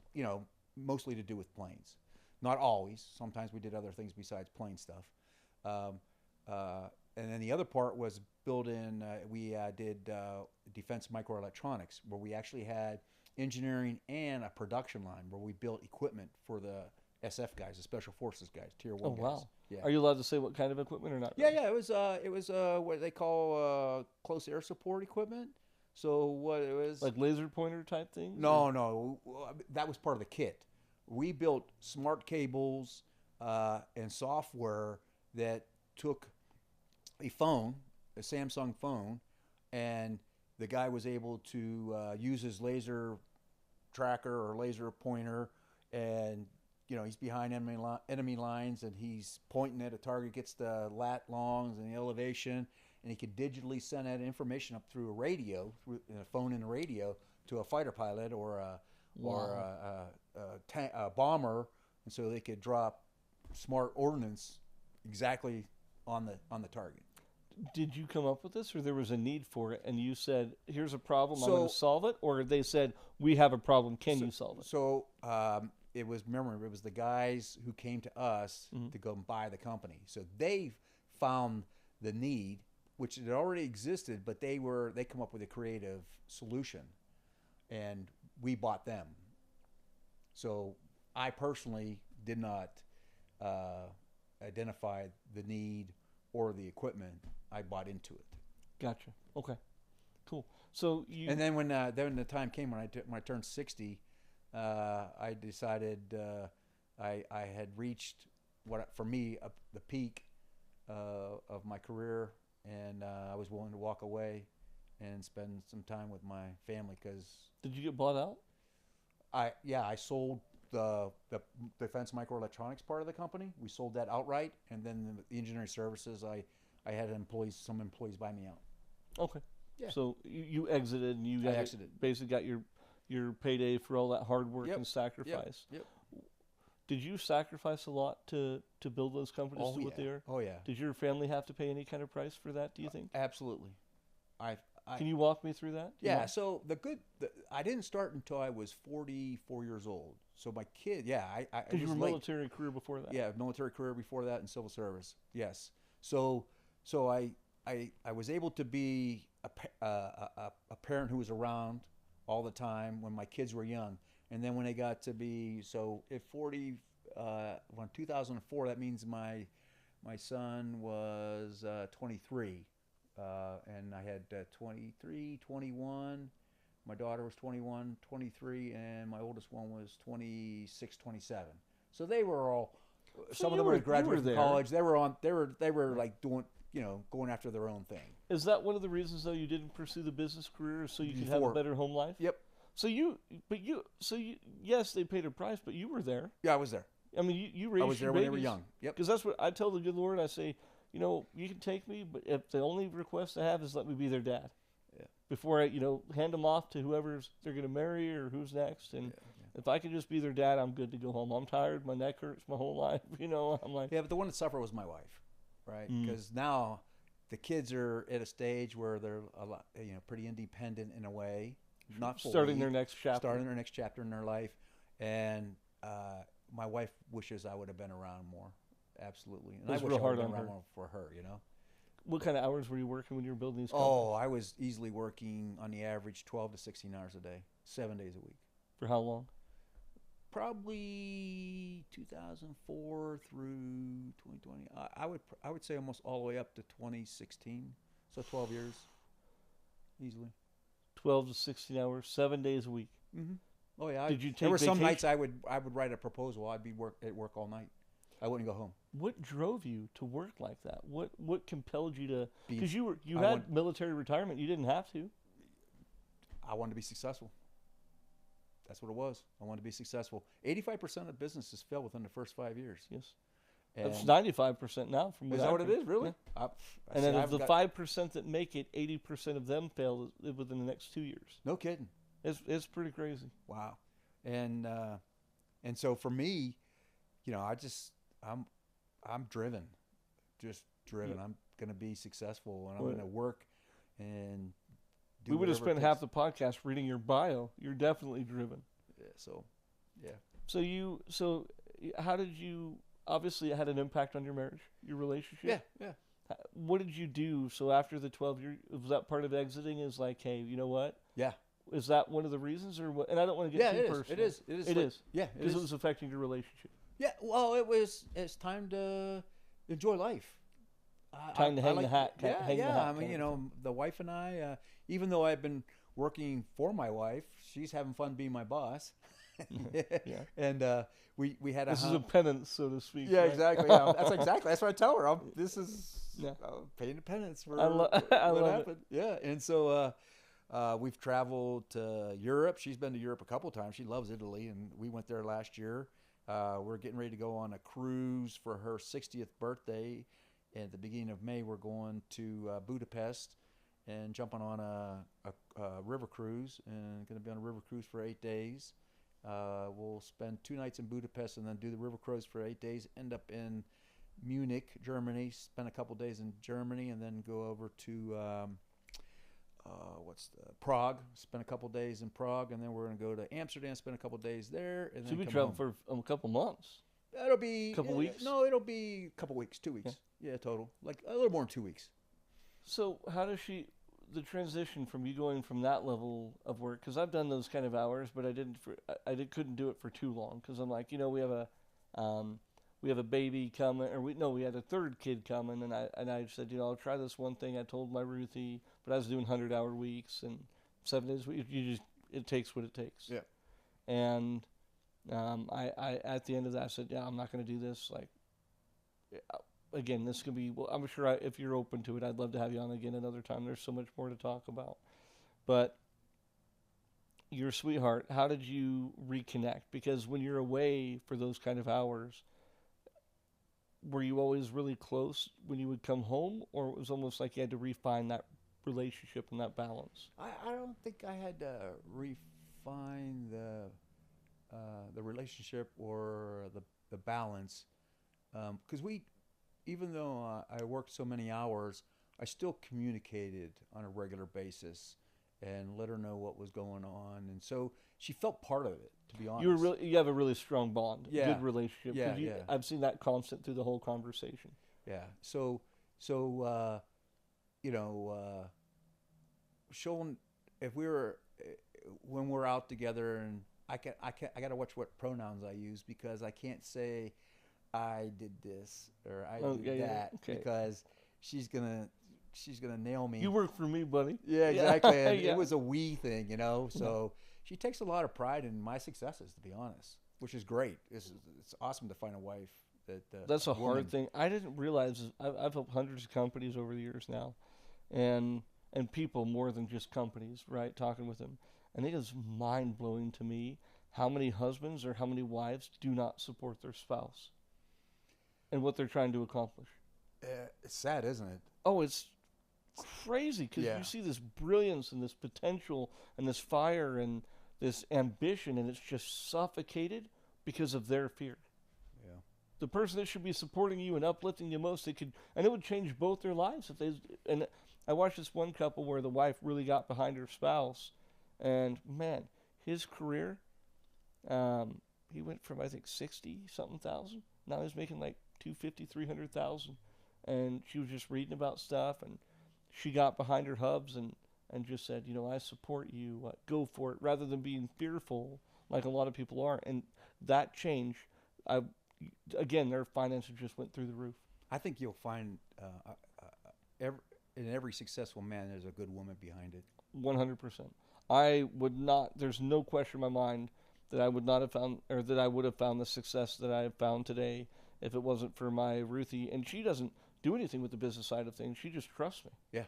mostly to do with planes. Not always. Sometimes we did other things besides plane stuff. And then the other part was we did defense microelectronics, where we actually had engineering and a production line where we built equipment for the SF guys, the Special Forces guys, Tier 1 guys. Oh, wow. Yeah. Are you allowed to say what kind of equipment or not? Yeah, yeah. It was what they call close air support equipment. So what it was... Like laser pointer type things? No. That was part of the kit. We built smart cables and software that took a phone, a Samsung phone, and the guy was able to use his laser tracker or laser pointer, and he's behind enemy lines, and he's pointing at a target, gets the lat longs and the elevation, and he could digitally send that information up through a radio, through a phone and a radio, to a fighter pilot or a bomber, and so they could drop smart ordnance exactly on the target. Did you come up with this, or there was a need for it, and you said, here's a problem, I'm going to solve it? Or they said, we have a problem, can you solve it? So it was the guys who came to us to go and buy the company. So they found the need, which had already existed, but they come up with a creative solution, and we bought them. So I personally did not identify the need or the equipment. I bought into it. Gotcha. Okay. Cool. So and then when the time came when I turned 60, I decided I had reached for me the peak of my career, and I was willing to walk away and spend some time with my family. Because did you get bought out? I sold the defense microelectronics part of the company. We sold that outright, and then the engineering services, I had some employees buy me out. Okay. Yeah. So you exited, and you basically got your payday for all that hard work and sacrifice. Yep. Did you sacrifice a lot to build those companies to what they are? Oh yeah. Did your family have to pay any kind of price for that, do you think? Absolutely. Can you walk me through that? Yeah. So I didn't start until I was 44 years old. So my kid, because you were military career before that. Yeah, military career before that, and civil service. Yes. So I was able to be a parent who was around all the time when my kids were young, and then when they got to be at 40, when 2004, that means my son was 23. And I had 23, 21. My daughter was 21, 23, and my oldest one was 26, 27. So they were all. Some of them were graduating from college. They were like doing going after their own thing. Is that one of the reasons though you didn't pursue the business career so you could have a better home life? Yep. Yes, they paid a price, but you were there. Yeah, I was there. I mean, you raised. I was there when they were young. Yep. Because that's what I tell the good Lord. I say, you can take me, but if the only request I have is let me be their dad. Yeah. Before I, hand them off to whoever's they're going to marry or who's next, and if I can just be their dad, I'm good to go home. I'm tired. My neck hurts my whole life. I'm like. Yeah, but the one that suffered was my wife, right? Because now the kids are at a stage where they're a lot, pretty independent in a way. Not fully, starting their next chapter in their life, and my wife wishes I would have been around more. Absolutely, and it was I wish real I hard would have on been her. around more for her. What kind of hours were you working when you were building these companies? Oh, I was easily working on the average 12 to 16 hours a day, 7 days a week. For how long? Probably 2004 through 2020. I would say almost all the way up to 2016. So 12 years, easily. 12 to 16 hours, 7 days a week. Mm-hmm. Oh yeah. Did you take There were some vacation? nights I would write a proposal. I'd be at work all night. I wouldn't go home. What drove you to work like that? What compelled you to? Be- Because you I had want- military retirement. You didn't have to. I wanted to be successful. That's what it was. I wanted to be successful. 85% of businesses fail within the first 5 years. Yes. And That's 95% now from what is that I've what it heard. is? Really? Yeah. I And see, then I've of the got- 5% that make it, 80% of them fail within the next 2 years. No kidding. It's pretty crazy. Wow. And so for me, I'm driven, just driven. Yeah. I'm going to be successful, and I'm Well, going to work and do We would have whatever spent it half takes. the podcast reading your bio. You're definitely driven. Yeah, so, yeah. So how did you? Obviously, it had an impact on your marriage, your relationship. Yeah. What did you do? So after the 12 years, was that part of exiting? Is like, hey, you know what? Yeah. Is that one of the reasons, or what? And I don't want to get Yeah, too it is. personal. It is. It is. It like- is. Yeah, it Because is. it was affecting your relationship. Yeah, well, it's time to enjoy life. Time to hang the like- hat. Yeah, hang the yeah. hat I mean, kind of the wife and I, even though I've been working for my wife, she's having fun being my boss. Yeah. And we had This is a penance, so to speak. Yeah, right? exactly. Yeah. That's what I tell her. This is Yeah. paying the penance for I what love it. happened. Yeah, and so we've traveled to Europe. She's been to Europe a couple of times. She loves Italy, and we went there last year. We're getting ready to go on a cruise for her 60th birthday. At the beginning of May, we're going to Budapest and jumping on a river cruise, and going to be on a river cruise for 8 days. We'll spend 2 nights in Budapest and then do the river cruise for 8 days, end up in Munich, Germany, spend a couple days in Germany, and then go over to Prague, spend a couple days in Prague, and then we're going to go to Amsterdam, spend a couple days there, and So then we come traveled home. for a couple months. It'll be Couple weeks? No, it'll be a couple weeks, 2 weeks. Yeah, total, like a little more than 2 weeks. So how does the transition from you going from that level of work? Because I've done those kind of hours, but I couldn't do it for too long because I'm like, we have a baby coming, or we had a third kid coming, and I said, I'll try this one thing. I told my Ruthie, but I was doing 100-hour weeks and 7 days a week. It takes what it takes. Yeah. And I at the end of that I said, I'm not going to do this. Like, again, this could be. Well, I'm sure if you're open to it, I'd love to have you on again another time. There's so much more to talk about. But your sweetheart, how did you reconnect? Because when you're away for those kind of hours, were you always really close when you would come home, or it was almost like you had to refine that relationship and that balance? I don't think I had to refine the relationship or the balance, because even though I worked so many hours, I still communicated on a regular basis and let her know what was going on, and so she felt part of it. To be honest, You have a really strong bond, Yeah. good relationship. 'Cause Yeah. I've seen that constant through the whole conversation. Yeah. So showing if we were when we're out together, and I got to watch what pronouns I use, because I can't say I did this or I did that, okay. because she's gonna nail me. You work for me, buddy. Yeah, exactly. And Yeah. it was a we thing, So she takes a lot of pride in my successes, to be honest, which is great. It's awesome to find a wife That's a woman. hard thing. I didn't realize I've helped hundreds of companies over the years now, and people more than just companies, right? Talking with them, and it is mind blowing to me how many husbands or how many wives do not support their spouse and what they're trying to accomplish. It's sad, isn't it? Oh, it's crazy because Yeah. you see this brilliance and this potential and this fire and this ambition, and it's just suffocated because of their fear. Yeah. The person that should be supporting you and uplifting you most, and it would change both their lives if they. And I watched this one couple where the wife really got behind her spouse, and man, his career, he went from I think 60 something thousand. Now he's making like 250, 300,000, and she was just reading about stuff, and she got behind her hubs and just said, I support you, go for it, rather than being fearful like a lot of people are. And that change, again, their finances just went through the roof. I think you'll find every, in every successful man, there's a good woman behind it. 100%. I would not. There's no question in my mind that I would not have found, or that I would have found the success that I have found today if it wasn't for my Ruthie. And she doesn't do anything with the business side of things. She just trusts me. Yeah.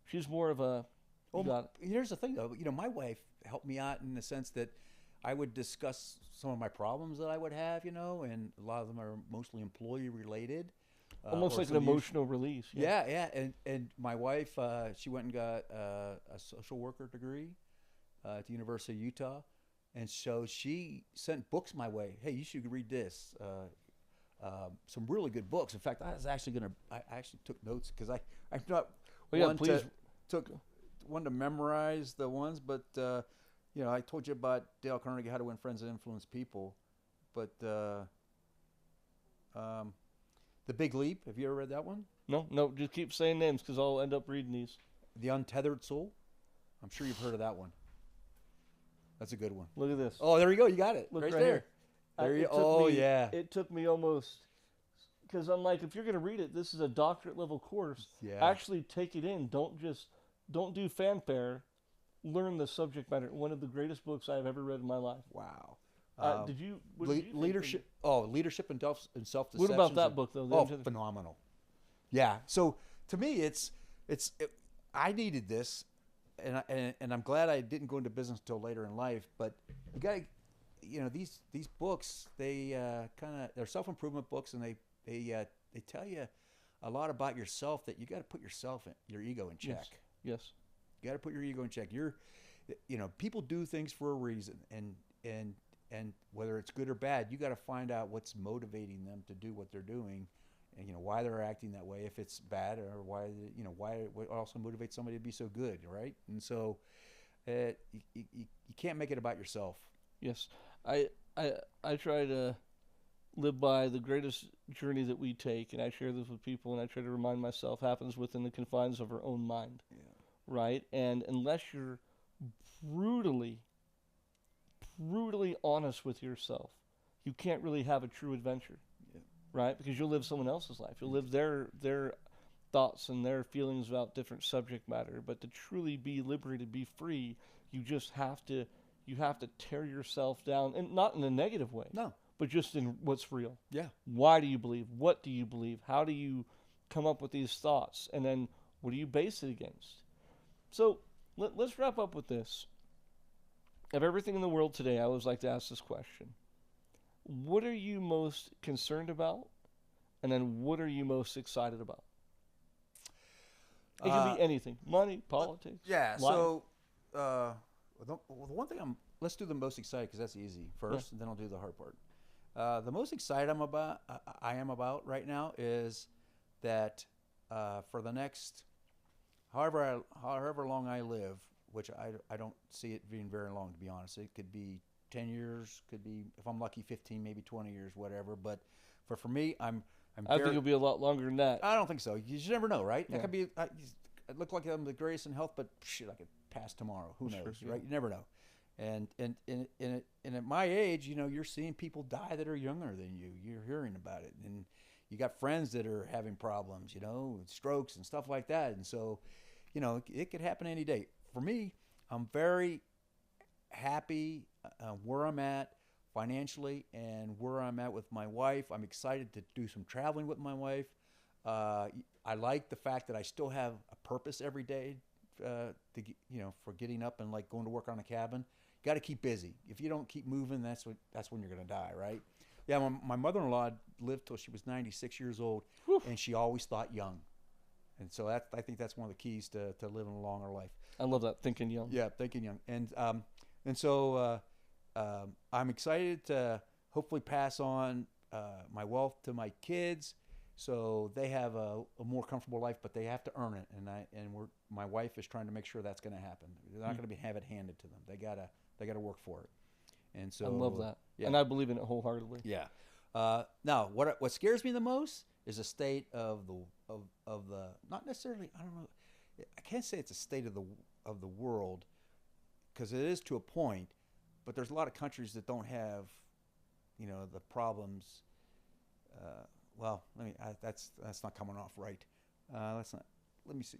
She's more of a. Well, here's the thing, though. My wife helped me out in the sense that I would discuss some of my problems that I would have, and a lot of them are mostly employee related. Almost like an emotional release. Yeah. And my wife, she went and got a social worker degree at the University of Utah. And so she sent books my way. Hey, you should read this. Some really good books. In fact, I actually took notes because I'm not one to memorize the ones, but I told you about Dale Carnegie, How to Win Friends and Influence People, but The Big Leap. Have you ever read that one? No, just keep saying names because I'll end up reading these. The Untethered Soul. I'm sure you've heard of that one. That's a good one. Look at this. Oh, there you go. You got it. Look right right there. Here. There you. Oh, yeah. It took me almost, because I'm like, if you're going to read it, this is a doctorate level course. Yeah. Actually take it in. Don't do fanfare. Learn the subject matter. One of the greatest books I've ever read in my life. Wow. What did you leadership? think? Oh, leadership and self-deception. What about that book though? Oh, phenomenal. Yeah. So to me, I needed this, and I'm glad I didn't go into business until later in life. But you got to, these books, they're self-improvement books, and they tell you a lot about yourself, that you got to put your ego in check. Yes. You got to put your ego in check. People do things for a reason, and whether it's good or bad, you got to find out what's motivating them to do what they're doing, and why they're acting that way. If it's bad, or why what also motivates somebody to be so good, right? And so, you can't make it about yourself. Yes, I try to live by the greatest journey that we take, and I share this with people, and I try to remind myself happens within the confines of our own mind. Yeah. Right? And unless you're brutally honest with yourself, you can't really have a true adventure. Yeah. Right? Because you'll live someone else's life. You'll live their thoughts and their feelings about different subject matter. But to truly be liberated, be free, you just have to tear yourself down, and not in a negative way. No. But just in what's real. Yeah. Why do you believe? What do you believe? How do you come up with these thoughts? And then what do you base it against? So let's wrap up with this. Of everything in the world today, I always like to ask this question. What are you most concerned about? And then what are you most excited about? It can be anything. Money, politics. Yeah. life. So the one thing let's do the most excited, because that's easy first, and then I'll do the hard part. The most excited I am about right now is that for the next however long I live, which I don't see it being very long, to be honest. It could be 10 years, could be, if I'm lucky, 15, maybe 20 years, whatever. But for me, I think it'll be a lot longer than that. I don't think so. You just never know, right? Yeah. That could be. I look like I'm the greatest in health, but shit, I could pass tomorrow. Who knows, Sure, right? You never know. And at my age, you're seeing people die that are younger than you. You're hearing about it, and you got friends that are having problems, with strokes and stuff like that. And so, it could happen any day. For me, I'm very happy where I'm at, financially and where I'm at with my wife. I'm excited to do some traveling with my wife. I like the fact that I still have a purpose every day, for getting up and like going to work on a cabin. You got to keep busy. If you don't keep moving, that's when you're going to die, right? Yeah, my mother-in-law lived till she was 96 years old, Whew. and she always thought young. And so I think that's one of the keys to living a longer life. I love that, thinking young. Yeah, thinking young. And so I'm excited to hopefully pass on my wealth to my kids, so they have a more comfortable life, but they have to earn it. And my wife is trying to make sure that's going to happen. They're not going to have it handed to them. They gotta work for it. And so I love that, yeah. and I believe in it wholeheartedly. Yeah. Now, what scares me the most is the state of the not necessarily, I don't know, I can't say it's a state of the world, because it is to a point, but there's a lot of countries that don't have, the problems. Well, that's not coming off right. Let me see.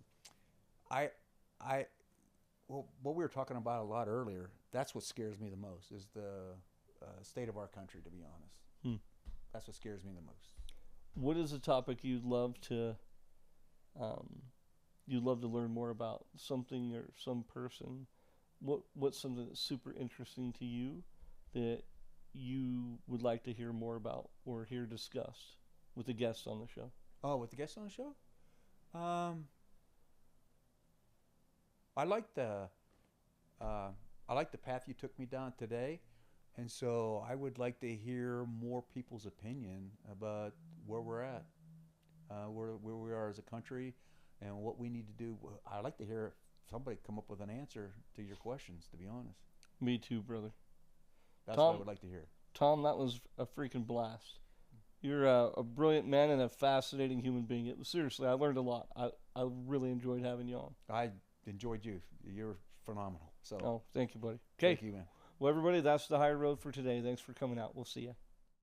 Well, what we were talking about a lot earlier, that's what scares me the most, is the state of our country, to be honest. That's what scares me the most. What is a topic you'd love to learn more about? Something or some person? What's something that's super interesting to you that you would like to hear more about or hear discussed with the guests on the show? Oh, with the guests on the show? I like the path you took me down today, and so I would like to hear more people's opinion about where we're at, where we are as a country, and what we need to do. I'd like to hear somebody come up with an answer to your questions, to be honest. Me too, brother. That's Tom, what I would like to hear. Tom, that was a freaking blast. You're a brilliant man and a fascinating human being. Seriously, I learned a lot. I really enjoyed having you on. I enjoyed you. You're phenomenal. So, oh, thank you, buddy. Okay. Thank you, man. Well, everybody, that's the high road for today. Thanks for coming out. We'll see you.